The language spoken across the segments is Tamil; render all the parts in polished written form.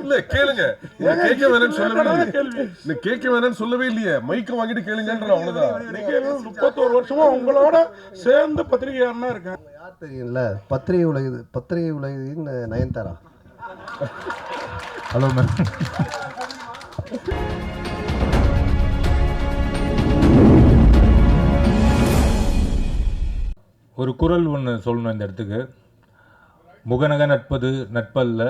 இல்ல கேளுங்க, கேட்க வேணாம்னு சொல்லவே இல்லையே, மைக்க வாங்கிட்டு கேளுங்கன்ற அவ்வளவுதான். 31 வருஷமா உங்களோட சேர்ந்து பத்திரிகையாளனா இருக்கேன். யார் தெரியும்ல, பத்திரிகை உலகின் நயன்தாரா. Hello ma'am. ஒரு குரல் ஒன்று சொல்லணும் இந்த இடத்துக்கு. முகநக நட்பது நட்பல்ல,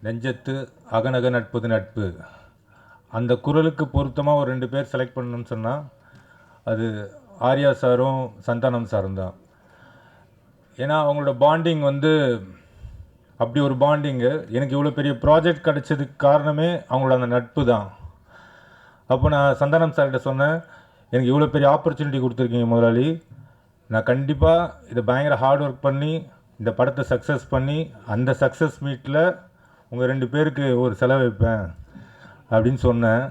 நெஞ்சத்து அகநக நட்பது நட்பு. அந்த குரலுக்கு பொருத்தமாக ஒரு 2 பேர் செலக்ட் பண்ணணும்னு சொன்னால் அது ஆர்யா சாரும் சந்தானம் சாரும் தான். ஏன்னா அவங்களோட பாண்டிங் அப்படி ஒரு பாண்டிங்கு. எனக்கு இவ்வளோ பெரிய ப்ராஜெக்ட் கிடச்சதுக்கு காரணமே அவங்களோட அந்த நட்பு தான். அப்போ நான் சந்தானம் சார்கிட்ட சொன்னேன், எனக்கு இவ்வளோ பெரிய ஆப்பர்ச்சுனிட்டி கொடுத்துருக்கீங்க முதலாளி, நான் கண்டிப்பாக இதை பயங்கர ஹார்ட் ஒர்க் பண்ணி இந்த படத்தை சக்ஸஸ் பண்ணி அந்த சக்ஸஸ் மீட்டில் உங்கள் 2 பேருக்கு ஒரு செலவு வைப்பேன் அப்படின்னு சொன்னேன்.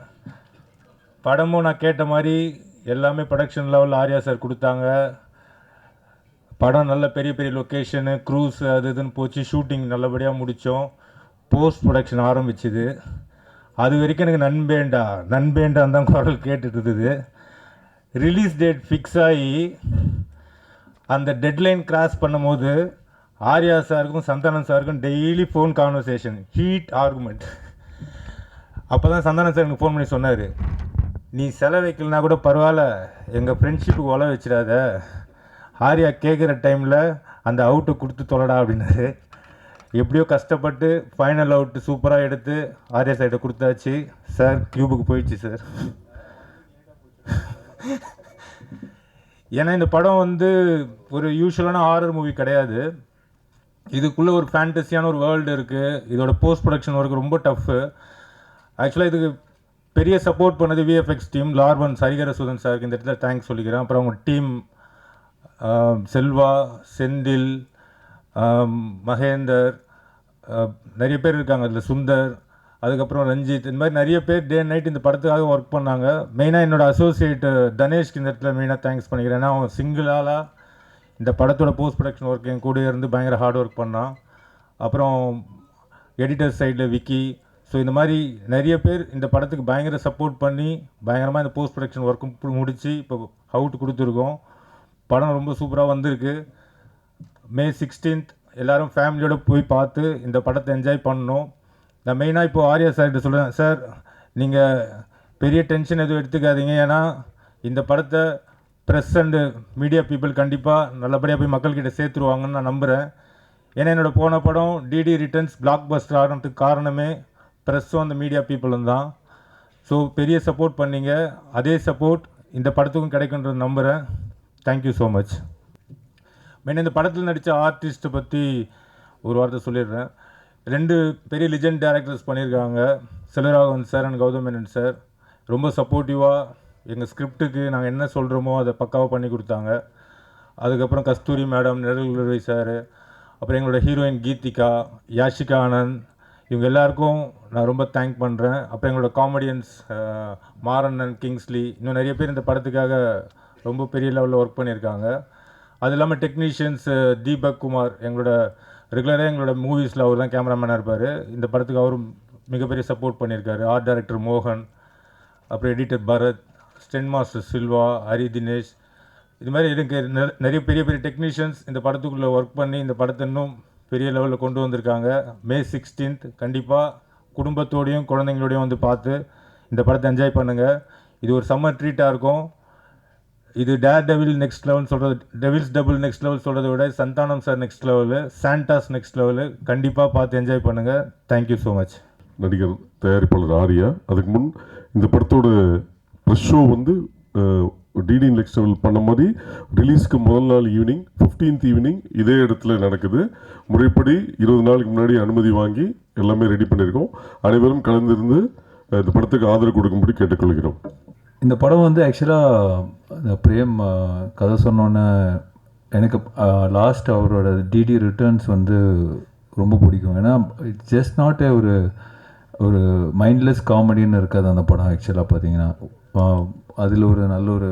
படமும் நான் கேட்ட மாதிரி எல்லாமே ப்ரொடக்ஷன் லெவலில் ஆர்யா சார் கொடுத்தாங்க. படம் நல்ல பெரிய பெரிய லொக்கேஷனு, க்ரூஸ் அது இதுன்னு போச்சு. ஷூட்டிங் நல்லபடியாக முடித்தோம். போஸ்ட் ப்ரொடக்ஷன் ஆரம்பிச்சுது. அது வரைக்கும் எனக்கு நண்பேண்டான் தான் குரல் கேட்டுட்டு இருந்தது. ரிலீஸ் டேட் ஃபிக்ஸ் ஆகி அந்த டெட்லைன் கிராஸ் பண்ணும்போது ஆர்யா சாருக்கும் சந்தானம் சாருக்கும் daily phone conversation, heat argument. அப்போ தான் சந்தானம் சார் எனக்கு ஃபோன் பண்ணி சொன்னார், நீ செலவு வைக்கலனா கூட பரவாயில்ல, எங்கள் ஃப்ரெண்ட்ஷிப்புக்கு உழ வச்சிடாத, ஆர்யா கேட்குற டைமில் அந்த அவுட்டு கொடுத்து தொலைடா அப்படின்னாரு. எப்படியோ கஷ்டப்பட்டு ஃபைனல் அவுட்டு சூப்பராக எடுத்து ஆர்யா சைடை கொடுத்தாச்சு. சார் கியூபுக்கு போயிடுச்சு சார். ஏன்னா இந்த படம் ஒரு யூஸ்வலான ஹாரர் மூவி கிடையாது. இதுக்குள்ளே ஒரு ஃபேண்டஸியான ஒரு வேர்ல்டு இருக்குது. இதோட போஸ்ட் ப்ரொடக்ஷன் ஒர்க் ரொம்ப டஃப்பு. ஆக்சுவலாக இதுக்கு பெரிய சப்போர்ட் பண்ணது விஎஃப்எக்ஸ் டீம், லார்வன் சரிகரசூதன் சாருக்கு இந்த இடத்துல தேங்க்ஸ் சொல்லிக்கிறேன். அப்புறம் அவங்க டீம் செல்வா, செந்தில், மகேந்தர், நிறைய பேர் இருக்காங்க அதில், சுந்தர், அதுக்கப்புறம் ரஞ்சித், இந்த மாதிரி நிறைய பேர் டே அண்ட் நைட் இந்த படத்துக்காக ஒர்க் பண்ணாங்க. மெயினாக என்னோடய அசோசியேட் தனேஷ்க்கு இந்த இடத்துல மெயினாக தேங்க்ஸ் பண்ணிக்கிறேன். ஏன்னா அவன் சிங்கிளாக இந்த படத்தோட போஸ்ட் ப்ரொடக்ஷன் ஒர்க் என் கூட இருந்து பயங்கர ஹார்ட் ஒர்க் பண்ணான். அப்புறம் எடிட்டர் சைடில் விக்கி. ஸோ இந்த மாதிரி நிறைய பேர் இந்த படத்துக்கு பயங்கர சப்போர்ட் பண்ணி பயங்கரமாக இந்த போஸ்ட் ப்ரொடக்ஷன் ஒர்க்கும் முடித்து இப்போ அவுட் கொடுத்துருக்கோம். படம் ரொம்ப சூப்பராக வந்திருக்கு. May 16th எல்லோரும் ஃபேமிலியோடு போய் பார்த்து இந்த படத்தை என்ஜாய் பண்ணணும். நான் மெயினாக இப்போது ஆர்யா சார்கிட்ட சொல்கிறேன், சார் நீங்கள் பெரிய டென்ஷன் எதுவும் எடுத்துக்காதீங்க. ஏன்னா இந்த படத்தை ப்ரெஸ் அண்டு மீடியா பீப்புள் கண்டிப்பாக நல்லபடியாக போய் மக்கள்கிட்ட சேர்த்துருவாங்கன்னு நான் நம்புகிறேன். ஏன்னா என்னோடய போன படம் டிடி ரிட்டர்ன்ஸ் பிளாக் பஸ்டர் ஆகிறதுக்கு காரணமே ப்ரெஸ்ஸும் அந்த மீடியா பீப்புளும் தான். ஸோ பெரிய சப்போர்ட் பண்ணிங்க, அதே சப்போர்ட் இந்த படத்துக்கும் கிடைக்குன்றது நம்புகிறேன். Thank you so much. மெயின் இந்த படத்தில் நடித்த ஆர்டிஸ்ட்டை பற்றி ஒரு வார்த்தை சொல்லிடுறேன். 2 பெரிய லிஜெண்ட் டேரக்டர்ஸ் பண்ணியிருக்காங்க, Selvaraghavan sir and Gautham Menon sir. ரொம்ப சப்போர்ட்டிவாக எங்கள் ஸ்கிரிப்டுக்கு நாங்கள் என்ன சொல்கிறோமோ அதை பக்காவாக பண்ணி கொடுத்தாங்க. அதுக்கப்புறம் கஸ்தூரி மேடம், நிழல்குருவை சார், அப்புறம் எங்களோட ஹீரோயின் கீதிகா, யாஷிகா ஆனந்த், இவங்க எல்லாருக்கும் நான் ரொம்ப தேங்க் பண்ணுறேன். அப்புறம் எங்களோட காமெடியன்ஸ் மாரண்ணன், கிங்ஸ்லி, இன்னும் நிறைய பேர் இந்த படத்துக்காக ரொம்ப பெரிய லெவலில் ஒர்க் பண்ணியிருக்காங்க. அது இல்லாமல் டெக்னீஷியன்ஸ் தீபக் குமார், எங்களோட ரெகுலராக எங்களோட மூவிஸில் அவர் தான் கேமராமேனாக இருப்பார். இந்த படத்துக்கு அவரும் மிகப்பெரிய சப்போர்ட் பண்ணியிருக்காரு. ஆர்ட் டைரக்டர் மோகன், அப்புறம் editor Bharath, stunt master Silva, Hari Dinesh, இது மாதிரி எனக்கு நிறைய பெரிய பெரிய டெக்னீஷியன்ஸ் இந்த படத்துக்குள்ளே ஒர்க் பண்ணி இந்த படத்தை இன்னும் பெரிய லெவலில் கொண்டு வந்திருக்காங்க. May 16th கண்டிப்பாக குடும்பத்தோடையும் குழந்தைங்களோடையும் பார்த்து இந்த படத்தை என்ஜாய் பண்ணுங்கள். இது ஒரு சம்மர் ட்ரீட்டாக இருக்கும். இது டேர் டெவில் நெக்ஸ்ட் லெவல் சொல்கிறது, டெவில்ஸ் டபுள் நெக்ஸ்ட் லெவல் சொல்கிறத விட Santhanam sir next level, Santa's next level. கண்டிப்பாக பார்த்து என்ஜாய் பண்ணுங்கள். Thank you so much. நடிகர் தயாரிப்பாளர் ஆர்யா. அதுக்கு முன் இந்த படத்தோட press show DD next level பண்ண மாதிரி ரிலீஸ்க்கு முதல் நாள் ஈவினிங் 15th ஈவினிங் இதே இடத்துல நடக்குது. முறைப்படி 20 நாளுக்கு முன்னாடி அனுமதி வாங்கி எல்லாமே ரெடி பண்ணியிருக்கோம். அனைவரும் கலந்திருந்து இந்த படத்துக்கு ஆதரவு கொடுக்கும்படி கேட்டுக்கொள்கிறோம். இந்த படம் ஆக்சுவலாக பிரேம் கதை சொன்னோன்னே எனக்கு லாஸ்ட் அவரோட டிடி ரிட்டர்ன்ஸ் ரொம்ப பிடிக்கும். ஏன்னா இட்ஸ் ஜஸ்ட் நாட் ஒரு மைண்ட்லெஸ் காமெடின்னு இருக்காது அந்த படம். ஆக்சுவலாக பார்த்தீங்கன்னா அதில் ஒரு நல்ல ஒரு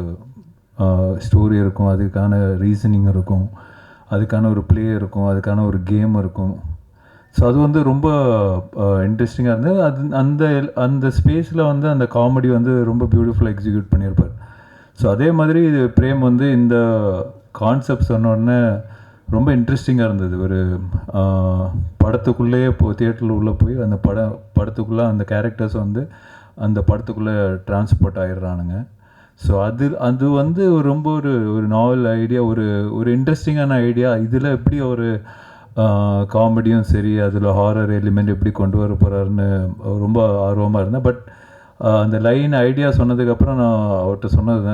ஸ்டோரி இருக்கும், அதுக்கான ரீசனிங் இருக்கும், அதுக்கான ஒரு ப்ளே இருக்கும், அதுக்கான ஒரு கேம் இருக்கும். ஸோ அது வந்து ரொம்ப இன்ட்ரெஸ்டிங்காக இருந்தது. அது அந்த அந்த ஸ்பேஸில் வந்து அந்த காமெடி வந்து ரொம்ப பியூட்டிஃபுல்லாக எக்ஸிக்யூட் பண்ணியிருப்பார். ஸோ அதே மாதிரி இது பிரேம் வந்து இந்த கான்செப்ட் சொன்னோடனே ரொம்ப இன்ட்ரெஸ்டிங்காக இருந்தது. ஒரு படத்துக்குள்ளேயே தியேட்டரில் உள்ளே போய் அந்த படத்துக்குள்ளே அந்த கேரக்டர்ஸ் வந்து அந்த படத்துக்குள்ளே டிரான்ஸ்போர்ட் ஆகிடுறானுங்க. ஸோ அது வந்து ரொம்ப ஒரு நாவல் ஐடியா, ஒரு இன்ட்ரெஸ்டிங்கான ஐடியா. இதில் எப்படி ஒரு காமெடியும் சரி, அதில் ஹாரர் எலிமெண்ட் எப்படி கொண்டு வர போகிறாருன்னு ரொம்ப ஆர்வமாக இருந்தேன். பட் அந்த லைன் ஐடியா சொன்னதுக்கப்புறம் நான் அவர்கிட்ட சொன்னது,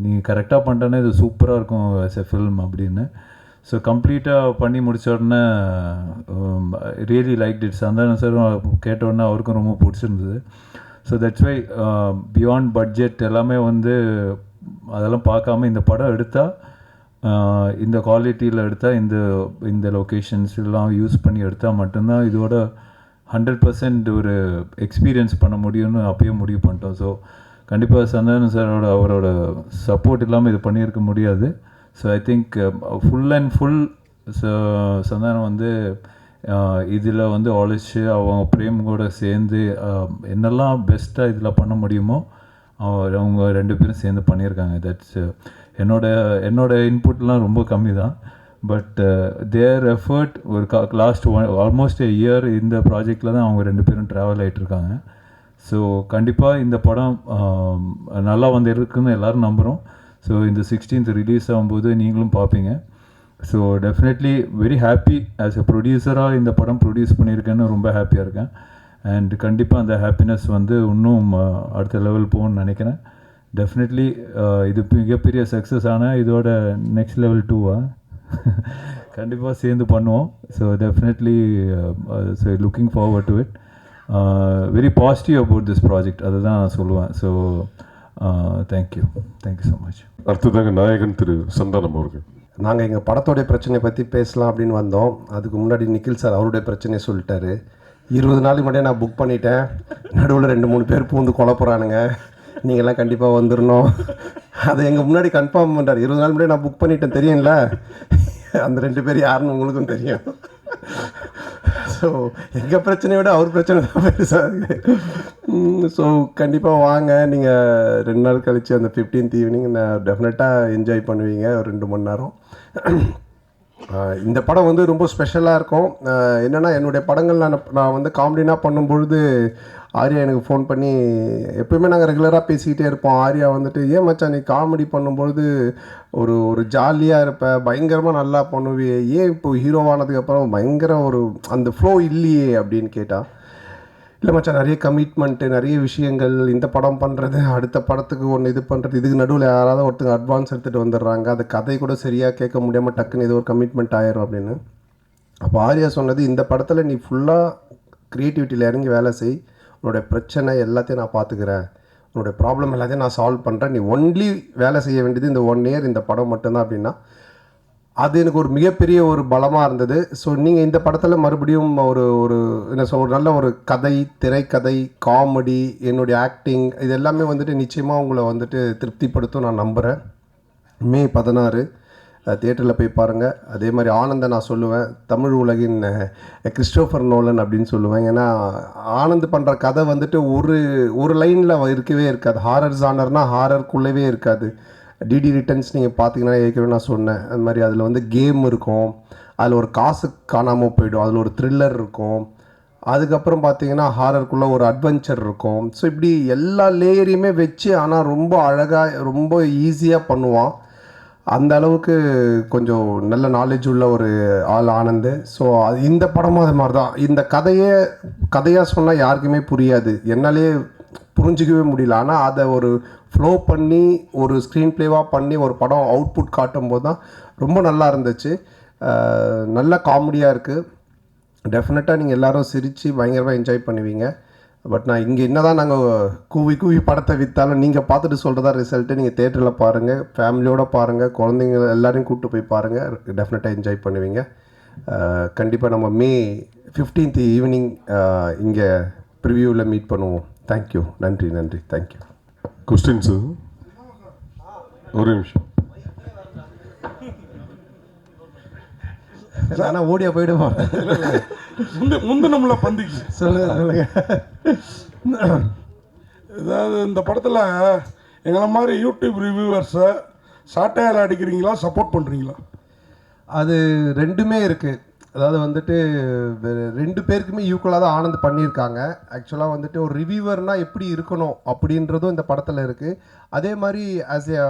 நீ கரெக்டாக பண்ணிட்டேன்னா இது சூப்பராக இருக்கும் ஆஸ் எ ஃபில்ம் அப்படின்னு. ஸோ கம்ப்ளீட்டாக பண்ணி முடித்த உடனே ரியலி லைக் இட். சந்தானம் சாரும் கேட்ட உடனே அவருக்கும் ரொம்ப பிடிச்சிருந்தது. So that's why beyond budget எல்லாமே வந்து அதெல்லாம் பார்க்காம இந்த படம் எடுத்தால், இந்த குவாலிட்டியில் எடுத்தால், இந்த லொக்கேஷன்ஸ் எல்லாம் யூஸ் பண்ணி எடுத்தால் மட்டும்தான் இதோட 100% ஒரு எக்ஸ்பீரியன்ஸ் பண்ண முடியும்னு அப்பயே முடிவு பண்ணிட்டோம். ஸோ கண்டிப்பாக சந்தானம் சாரோட அவரோட சப்போர்ட் இல்லாமல் இது பண்ணியிருக்க முடியாது. So I think full and full Santhanam வந்து இதில் வந்து உழைச்சி அவங்க பிரேம் கூட சேர்ந்து என்னெல்லாம் பெஸ்ட்டாக இதில் பண்ண முடியுமோ அவங்க 2 பேரும் சேர்ந்து பண்ணியிருக்காங்க. தட்ஸ் என்னோட இன்புட்லாம் ரொம்ப கம்மி தான். பட் தேர் எஃபர்ட் ஒரு லாஸ்ட் ஆல்மோஸ்ட் a year இந்த ப்ராஜெக்டில் தான் அவங்க 2 பேரும் ட்ராவல் ஆகிட்டுருக்காங்க. ஸோ கண்டிப்பாக இந்த படம் நல்லா வந்து இருக்குன்னு எல்லோரும் நம்புகிறோம். ஸோ இந்த 16th ரிலீஸ் ஆகும்போது நீங்களும் பார்ப்பீங்க. So definitely very happy as a ப்ரொடியூசராக இந்த படம் ப்ரொடியூஸ் பண்ணியிருக்கேன்னு ரொம்ப ஹாப்பியாக இருக்கேன். அண்ட் கண்டிப்பாக அந்த ஹாப்பினஸ் வந்து இன்னும் அடுத்த லெவல் போகணும்னு நினைக்கிறேன். டெஃபினெட்லி இது மிகப்பெரிய சக்ஸஸ் ஆனால் இதோட நெக்ஸ்ட் லெவல் 2 கண்டிப்பாக சேர்ந்து பண்ணுவோம். So definitely so looking forward to it. Very positive about this project, அதுதான் நான் சொல்லுவேன். So thank you so much. அடுத்ததாக நாயகன் திரு சந்தானம் அவர்கள். நாங்கள் எங்கள் படத்தோடைய பிரச்சனையை பற்றி பேசலாம் அப்படின்னு வந்தோம். அதுக்கு முன்னாடி நிக்கில் சார் அவருடைய பிரச்சனையை சொல்லிட்டாரு. 20 நாளைக்கு முன்னாடியே நான் புக் பண்ணிட்டேன். நடுவில் 2-3 பேர் பூந்து குழப்புறானுங்க, நீங்கள்லாம் கண்டிப்பாக வந்துடணும். அதை எங்கள் முன்னாடி கன்ஃபார்ம் பண்ணுறாரு. 20 நாள் முன்னாடி நான் புக் பண்ணிட்டேன் தெரியும்ல, அந்த 2 பேர் யாருன்னு உங்களுக்கும் தெரியும். ஸோ எங்கள் பிரச்சனையை விட அவர் பிரச்சனை தான் பெருசாக. ஸோ கண்டிப்பாக வாங்க, நீங்கள் 2 நாள் கழித்து அந்த 15th ஈவினிங் நான் டெஃபினட்டாக என்ஜாய் பண்ணுவீங்க ஒரு 2 மணி நேரம். இந்த படம் வந்து ரொம்ப ஸ்பெஷலாக இருக்கும். என்னென்னா என்னுடைய படங்கள் நான் வந்து காமெடினாக பண்ணும்பொழுது ஆர்யா எனக்கு ஃபோன் பண்ணி, எப்போயுமே நாங்கள் ரெகுலராக பேசிக்கிட்டே இருப்போம். ஆர்யா வந்துட்டு, ஏன் மச்சான் நீ காமெடி பண்ணும்பொழுது ஒரு ஜாலியாக இருப்ப, பயங்கரமாக நல்லா பண்ணுவியே, ஏன் இப்போ ஹீரோவானதுக்கப்புறம் பயங்கர அந்த ஃப்ளோ இல்லையே அப்படின்னு கேட்டால், இல்லை மச்சான் நிறைய கமிட்மெண்ட்டு, நிறைய விஷயங்கள், இந்த படம் பண்ணுறது, அடுத்த படத்துக்கு ஒன்று இது பண்ணுறது, இதுக்கு நடுவில் யாராவது ஒருத்தங்க அட்வான்ஸ் எடுத்துகிட்டு வந்துடுறாங்க, அந்த கதை கூட சரியாக கேட்க முடியாமல் டக்குன்னு ஏதோ ஒரு கமிட்மெண்ட் ஆயிரும் அப்படின்னு. அப்போ ஆர்யா சொன்னது, இந்த படத்தில் நீ ஃபுல்லாக க்ரியேட்டிவிட்டியில் இறங்கி வேலை செய், உன்னோடைய பிரச்சனை எல்லாத்தையும் நான் பார்த்துக்கிறேன், உன்னோடைய ப்ராப்ளம் எல்லாத்தையும் நான் சால்வ் பண்ணுறேன், நீ ஒன்லி வேலை செய்ய வேண்டியது இந்த 1 year இந்த படம் மட்டும்தான் அப்படின்னா, அது எனக்கு ஒரு மிகப்பெரிய ஒரு பலமாக இருந்தது. ஸோ நீங்கள் இந்த படத்தில் மறுபடியும் என்ன ஒரு நல்ல ஒரு கதை, திரைக்கதை, காமெடி, என்னுடைய ஆக்டிங், இது எல்லாமே வந்துட்டு நிச்சயமாக உங்களை வந்துட்டு திருப்திப்படுத்தும் நான் நம்புகிறேன். May 16 தியேட்டரில் போய் பாருங்கள். அதே மாதிரி ஆனந்தை நான் சொல்லுவேன், தமிழ் உலகின் கிறிஸ்டோஃபர் நோலன் அப்படின்னு சொல்லுவேன். ஏன்னா ஆனந்த் பண்ணுற கதை வந்துட்டு ஒரு லைனில் இருக்கவே இருக்காது. ஹாரர் ஜானர்னால் ஹாரருக்குள்ளவே இருக்காது. டிடி ரிட்டர்ன்ஸ் நீங்கள் பார்த்தீங்கன்னா ஏற்கனவே நான் சொன்னேன், அது மாதிரி அதில் வந்து கேம் இருக்கும், அதில் ஒரு காசு காணாமல் போயிடும், அதில் ஒரு த்ரில்லர் இருக்கும், அதுக்கப்புறம் பார்த்தீங்கன்னா ஹாரருக்குள்ளே ஒரு அட்வென்ச்சர் இருக்கும். ஸோ இப்படி எல்லா லேயரையுமே வச்சு ஆனால் ரொம்ப அழகாக ரொம்ப ஈஸியாக பண்ணுவான். அந்த அளவுக்கு கொஞ்சம் நல்ல நாலேஜ் உள்ள ஒரு ஆள் ஆனந்து. ஸோ இந்த படமும் அது மாதிரி தான். இந்த கதையாக சொன்னால் யாருக்குமே புரியாது, என்னாலே புரிஞ்சிக்கவே முடியல. ஆனால் அதை ஒரு ஃப்ளோ பண்ணி ஒரு ஸ்க்ரீன் ப்ளேவாக பண்ணி ஒரு படம் அவுட்புட் காட்டும் போது தான் ரொம்ப நல்லா இருந்துச்சு. நல்ல காமெடியாக இருக்குது. டெஃபினட்டாக நீங்கள் எல்லோரும் சிரித்து பயங்கரமாக என்ஜாய் பண்ணுவீங்க. பட் நான் இங்கே என்ன தான் நாங்கள் கூவி படத்தை விற்றாலும் நீங்கள் பார்த்துட்டு சொல்கிறதா ரிசல்ட்டு. நீங்கள் தேட்டரில் பாருங்கள், ஃபேமிலியோடு பாருங்கள், குழந்தைங்க எல்லோரையும் கூப்பிட்டு போய் பாருங்கள், டெஃபினட்டாக என்ஜாய் பண்ணுவீங்க. கண்டிப்பாக நம்ம May 15th ஈவினிங் இங்கே ப்ரிவியூவில் மீட் பண்ணுவோம். தேங்க்யூ, நன்றி தேங்க்யூ. கொஸ்டின்ஸு ஒரு நிமிஷம். ஆனால் ஓடியா போயிடுவோம். முந்தினம்ல பந்திக்கு சொல்லுங்க. ஏதாவது இந்த படத்தில் எங்களை மாதிரி யூடியூப் ரிவ்யூவர்ஸை சாட்டையால் அடிக்கிறீங்களா, சப்போர்ட் பண்ணுறீங்களா? அது ரெண்டுமே இருக்குது. அதாவது வந்துட்டு ரெண்டு பேருக்குமே ஈக்குவலாக தான் ஆனந்த் பண்ணியிருக்காங்க. ஆக்சுவலாக வந்துட்டு ஒரு ரிவ்யூவர்னால் எப்படி இருக்கணும் அப்படின்றதும் இந்த படத்தில் இருக்குது. அதே மாதிரி ஆஸ் ஏ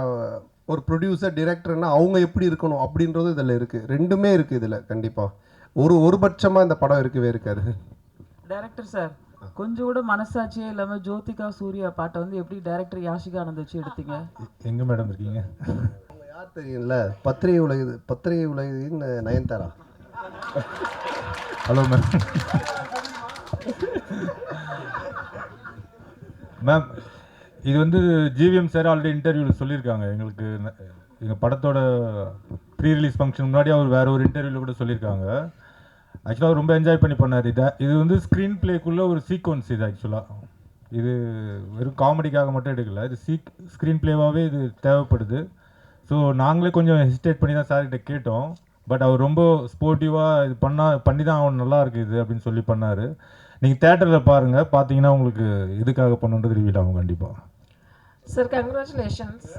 ஒரு ப்ரொடியூசர் டிரெக்டர்னால் அவங்க எப்படி இருக்கணும் அப்படின்றதும் இதில் இருக்குது. ரெண்டுமே இருக்குது இதில். கண்டிப்பாக ஒரு பட்சமாக இந்த படம் இருக்கவே இருக்காது. டைரக்டர் சார், கொஞ்சம் கூட மனசாட்சியே இல்லாமல் ஜோதிகா சூர்யா பாட்டை வந்து எப்படி டைரக்டர் யாஷிகா ஆனந்த் வச்சு எடுத்தீங்க? எங்கே மேடம் இருக்கீங்க? யார் தெரியும்ல, பத்திரிகை உலகின் நயன்தாரா. Hello ma'am. மேம், இது வந்து ஜிவிஎம் சார் ஆல்ரெடி இன்டர்வியூவில் சொல்லியிருக்காங்க. எங்களுக்கு எங்கள் படத்தோட ப்ரீ ரிலீஸ் ஃபங்க்ஷன் முன்னாடி அவர் வேறு ஒரு இன்டர்வியூவில் கூட சொல்லியிருக்காங்க. ஆக்சுவலாக அவர் ரொம்ப என்ஜாய் பண்ணி பண்ணார். இது வந்து ஸ்க்ரீன் பிளேக்குள்ளே ஒரு சீக்வன்ஸ். இது ஆக்சுவலாக இது வெறும் காமெடிக்காக மட்டும் எடுக்கல. இது ஸ்க்ரீன் பிளேவாகவே இது தேவைப்படுது. ஸோ நாங்களே கொஞ்சம் ஹெசிடேட் பண்ணி தான் சார்கிட்ட கேட்டோம். பட் அவர் ரொம்ப ஸ்போர்ட்டிவாக இது பண்ணி தான் அவன் நல்லா இருக்குது இது அப்படின்னு சொல்லி பண்ணார். நீங்கள் தேட்டரில் பாருங்கள், பார்த்தீங்கன்னா உங்களுக்கு இதுக்காக பண்ணுன்றது ரிவீல் ஆகும் கண்டிப்பாக. Sir congratulations.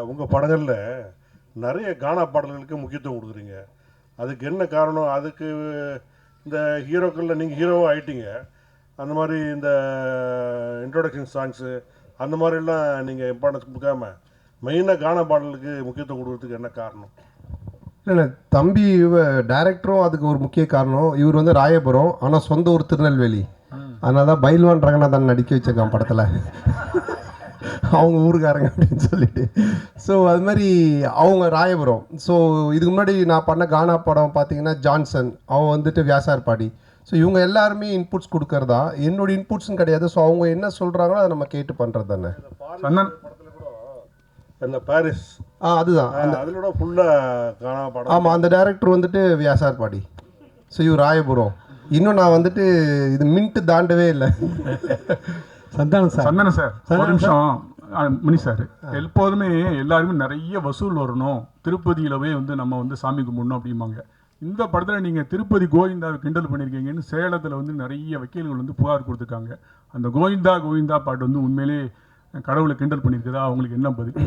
உங்கள் படங்களில் நிறைய கானா பாடல்களுக்கு முக்கியத்துவம் கொடுக்குறீங்க. அதுக்கு என்ன காரணம்? அதுக்கு இந்த ஹீரோக்களில் நீங்கள் ஹீரோவாக ஆகிட்டீங்க. அந்த மாதிரி இந்த இன்ட்ரோடக்ஷன் சாங்ஸு அந்த மாதிரிலாம் நீங்கள் இம்பார்ட்டன்ஸ் கொடுக்காம மெயினாக கானா பாடலுக்கு முக்கியத்துவம் கொடுக்கறதுக்கு என்ன காரணம்? இல்லை, தம்பி டைரக்டரும் அதுக்கு ஒரு முக்கிய காரணம். இவர் வந்து ராயபுரம், ஆனால் சொந்த ஊர் திருநெல்வேலி. அதனால தான் பைல்வான் ரங்கநாதன் நடிக்க வச்சிருக்கான் படத்தில், அவங்க ஊருக்காரங்க அப்படின்னு சொல்லிட்டு. ஸோ அது மாதிரி அவங்க ராயபுரம். ஸோ இதுக்கு முன்னாடி நான் பண்ண கானா படம் பார்த்தீங்கன்னா ஜான்சன், அவன் வந்துட்டு வியாசார்பாடி. ஸோ இவங்க எல்லாருமே இன்புட்ஸ் கொடுக்கறதா, என்னோட இன்புட்ஸ்னு கிடையாது. ஸோ அவங்க என்ன சொல்கிறாங்களோ அதை நம்ம கேட்டு பண்ணுறது தானே. இந்த பாரிஸ் அதுதான் அதிலோட ஃபுல்லாக கானா படம். ஆமாம், அந்த டைரக்டர் வந்துட்டு வியாசார்பாடி. ஸோ இவர் ராயபுரம். இன்னும் நான் வந்துட்டு இது மின்ட்டு தாண்டவே இல்லை. சந்தானம் சார் ஒரு நிமிஷம். மணி சார், எப்போதுமே எல்லாருமே நிறைய வசூல் வரணும், திருப்பதியிலவே வந்து நம்ம வந்து சாமி கும்பிடணும் அப்படிம்பாங்க. இந்த படத்தில் நீங்கள் திருப்பதி கோவிந்தாவை கிண்டல் பண்ணியிருக்கீங்கன்னு சேலத்தில் வந்து நிறைய வக்கீல்கள் வந்து புகார் கொடுத்துருக்காங்க. அந்த கோவிந்தா பாட்டு வந்து உண்மையிலே கடவுளை கிண்டல் பண்ணியிருக்குதா? அவங்களுக்கு என்ன பதில்?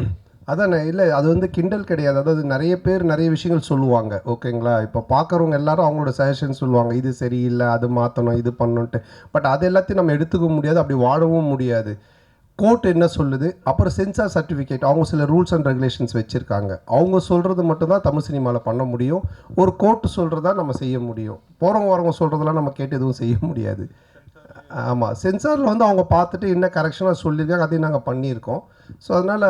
அதானே, இல்லை அது வந்து கிண்டல் கிடையாது. அதாவது நிறைய பேர் நிறைய விஷயங்கள் சொல்லுவாங்க, ஓகேங்களா. இப்போ பார்க்குறவங்க எல்லாரும் அவங்களோட சஜஷன் சொல்லுவாங்க, இது சரியில்லை, அது மாற்றணும், இது பண்ணணுன்ட்டு. பட் அது எல்லாத்தையும் நம்ம எடுத்துக்க முடியாது, அப்படி வாழவும் முடியாது. கோர்ட் என்ன சொல்லுது, அப்புறம் சென்சார் சர்டிஃபிகேட், அவங்க சில ரூல்ஸ் அண்ட் ரெகுலேஷன்ஸ் வச்சுருக்காங்க. அவங்க சொல்கிறது மட்டும்தான் தமிழ் சினிமாவில் பண்ண முடியும். ஒரு கோர்ட்டு சொல்கிறதா நம்ம செய்ய முடியும். போகிறவங்க வரவங்க சொல்கிறதெல்லாம் நம்ம கேட்டு எதுவும் செய்ய முடியாது. ஆமாம், சென்சாரில் வந்து அவங்க பார்த்துட்டு என்ன கரெக்ஷனாக சொல்லியிருக்காங்க, அதையும் நாங்கள் பண்ணியிருக்கோம். ஸோ அதனால்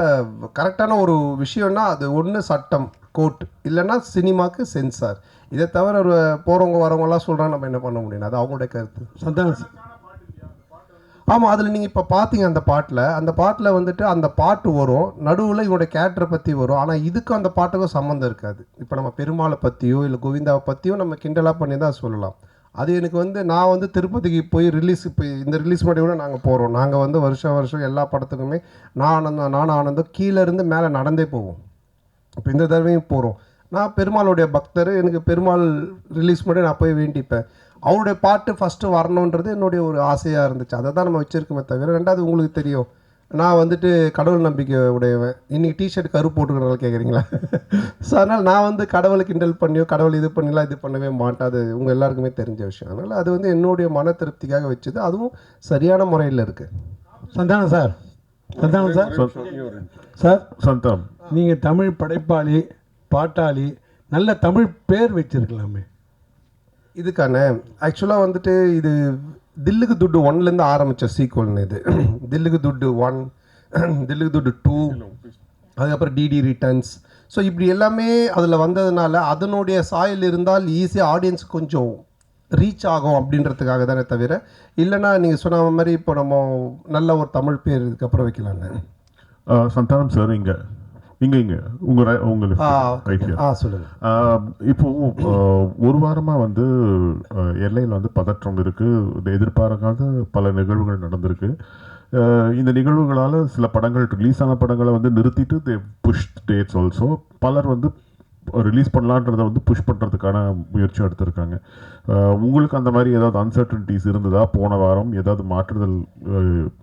கரெக்டான ஒரு விஷயம்னா அது ஒன்று சட்டம் கோர்ட், இல்லைன்னா சினிமாவுக்கு சென்சார். இதை தவிர ஒரு போகிறவங்க வரவங்கலாம் சொல்கிறாங்க, நம்ம என்ன பண்ண முடியும், அது அவங்களுடைய கருத்து. சந்தானம். ஆமாம், அதில் நீங்கள் இப்போ பார்த்தீங்க அந்த பாட்டில் வந்துட்டு அந்த பாட்டு வரும், நடுவில் இவனுடைய கேரக்டரை பற்றி வரும். ஆனால் இதுக்கும் அந்த பாட்டுக்கும் சம்மந்தம் இருக்காது. இப்போ நம்ம பெருமாளை பற்றியோ இல்லை கோவிந்தாவை பற்றியோ நம்ம கிண்டலாக பண்ணி தான் சொல்லலாம். அது எனக்கு வந்து நான் வந்து திருப்பதிக்கு போய் இப்போ இந்த ரிலீஸ் முன்னாடி கூட நாங்கள் போகிறோம். நாங்கள் வந்து வருஷம் எல்லா படத்துக்குமே நானும் ஆனந்தம் கீழே இருந்து மேலே நடந்தே போவோம். இப்போ இந்த தடவையும் போகிறோம். நான் பெருமாளுடைய பக்தர். எனக்கு பெருமாள் ரிலீஸ் முன்னாடி நான் போய் வேண்டிப்பேன். அவருடைய பாட்டு ஃபஸ்ட்டு வரணுன்றது என்னுடைய ஒரு ஆசையாக இருந்துச்சு. அதை தான் நம்ம வச்சுருக்கோமே தவிர. ரெண்டாவது உங்களுக்கு தெரியும், நான் வந்துட்டு கடவுள் நம்பிக்கை உடையவன். இன்றைக்கி டிஷர்ட் கருப்பு போட்டுக்கிறனால கேட்குறீங்களா? ஸோ அதனால் நான் வந்து கடவுளை கிண்டல் பண்ணியோ கடவுள் இது பண்ணலாம் இது பண்ணவே மாட்டேன். அது உங்கள் எல்லாருக்குமே தெரிஞ்ச விஷயம். அதனால் அது வந்து என்னுடைய மன திருப்திக்காக வச்சது, அதுவும் சரியான முறையில் இருக்குது. சந்தானம் சார் சந்தானம், நீங்கள் தமிழ் படைப்பாளி, பாட்டாளி, நல்ல தமிழ் பேர் வச்சிருக்கலாமே. இதுக்கான ஆக்சுவலாக வந்துட்டு இது தில்லுக்கு துட்டு 1லேருந்து ஆரம்பித்த சீக்வல்னு. இது தில்லுக்கு துட்டு 1, தில்லுக்கு துட்டு 2, அதுக்கப்புறம் டிடி ரிட்டர்ன்ஸ். ஸோ இப்படி எல்லாமே அதில் வந்ததுனால அதனுடைய சாயல் இருந்தால் ஈஸியாக ஆடியன்ஸ் கொஞ்சம் ரீச் ஆகும் அப்படின்றதுக்காக தானே தவிர, இல்லைன்னா நீங்கள் சொன்ன மாதிரி இப்போ நம்ம நல்ல ஒரு தமிழ் பேர் இதுக்கப்புறம் வைக்கலான்னு. சந்தானம் சார், இங்கே சொல்லுங்கள். இப்போ ஒரு வாரமாக வந்து எல்லையில் வந்து பதற்றம் இருக்குது. எதிர்பாராத பல நிகழ்வுகள் நடந்திருக்கு. இந்த நிகழ்வுகளால் சில படங்கள் ரிலீஸ் ஆன படங்களை வந்து நிறுத்திட்டு தே புஷ் டேட்ஸ் ஆல்சோ. பலர் வந்து ரிலீஸ் பண்ணலான்றதை வந்து புஷ் பண்ணுறதுக்கான முயற்சி எடுத்திருக்காங்க. உங்களுக்கு அந்த மாதிரி ஏதாவது அன்சர்டனிட்டிஸ் இருந்ததா? போன வாரம் ஏதாவது மாற்றுதல்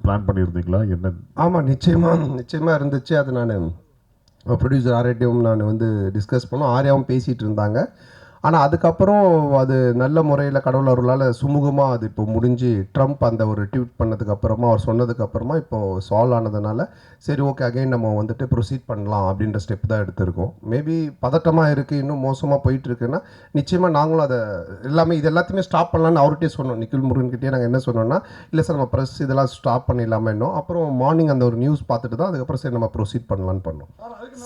பிளான் பண்ணியிருந்தீங்களா? என்ன? ஆமாம், நிச்சயமாக இருந்துச்சு. அது நான் ப்ரொடியூசர் ஆர்யாட்டையும் நான் வந்து டிஸ்கஸ் பண்ணோம், ஆர்யாவும் பேசிகிட்டு இருந்தாங்க. ஆனால் அதுக்கப்புறம் அது நல்ல முறையில் கடவுள் அருளால் சுமூகமாக அது இப்போ முடிஞ்சு ட்ரம்ப் அந்த ஒரு ட்வீட் பண்ணதுக்கப்புறமா அவர் சொன்னதுக்கப்புறமா இப்போது சால்வ் ஆனதுனால சரி ஓகே அகைன் நம்ம வந்துட்டு ப்ரொசீட் பண்ணலாம் அப்படின்ற ஸ்டெப் தான் எடுத்திருக்கோம். மேபி பதட்டமாக இருக்குது, இன்னும் மோசமாக போயிட்டுருக்குன்னா நிச்சயமாக நாங்களும் அதை எல்லாமே இது எல்லாத்தையுமே ஸ்டாப் பண்ணலான்னு அவர்கிட்டே சொன்னோம். நிக்கில் முருகன்கிட்டே நாங்கள் என்ன சொன்னோம்னா, இல்லை சார் நம்ம ப்ரெஸ் இதெல்லாம் ஸ்டாப் பண்ணிடலாமா இன்னும். அப்புறம் மார்னிங் அந்த ஒரு நியூஸ் பார்த்துட்டு தான் அதுக்கப்புறம் சரி நம்ம ப்ரொசீட் பண்ணலான்னு பண்ணோம்.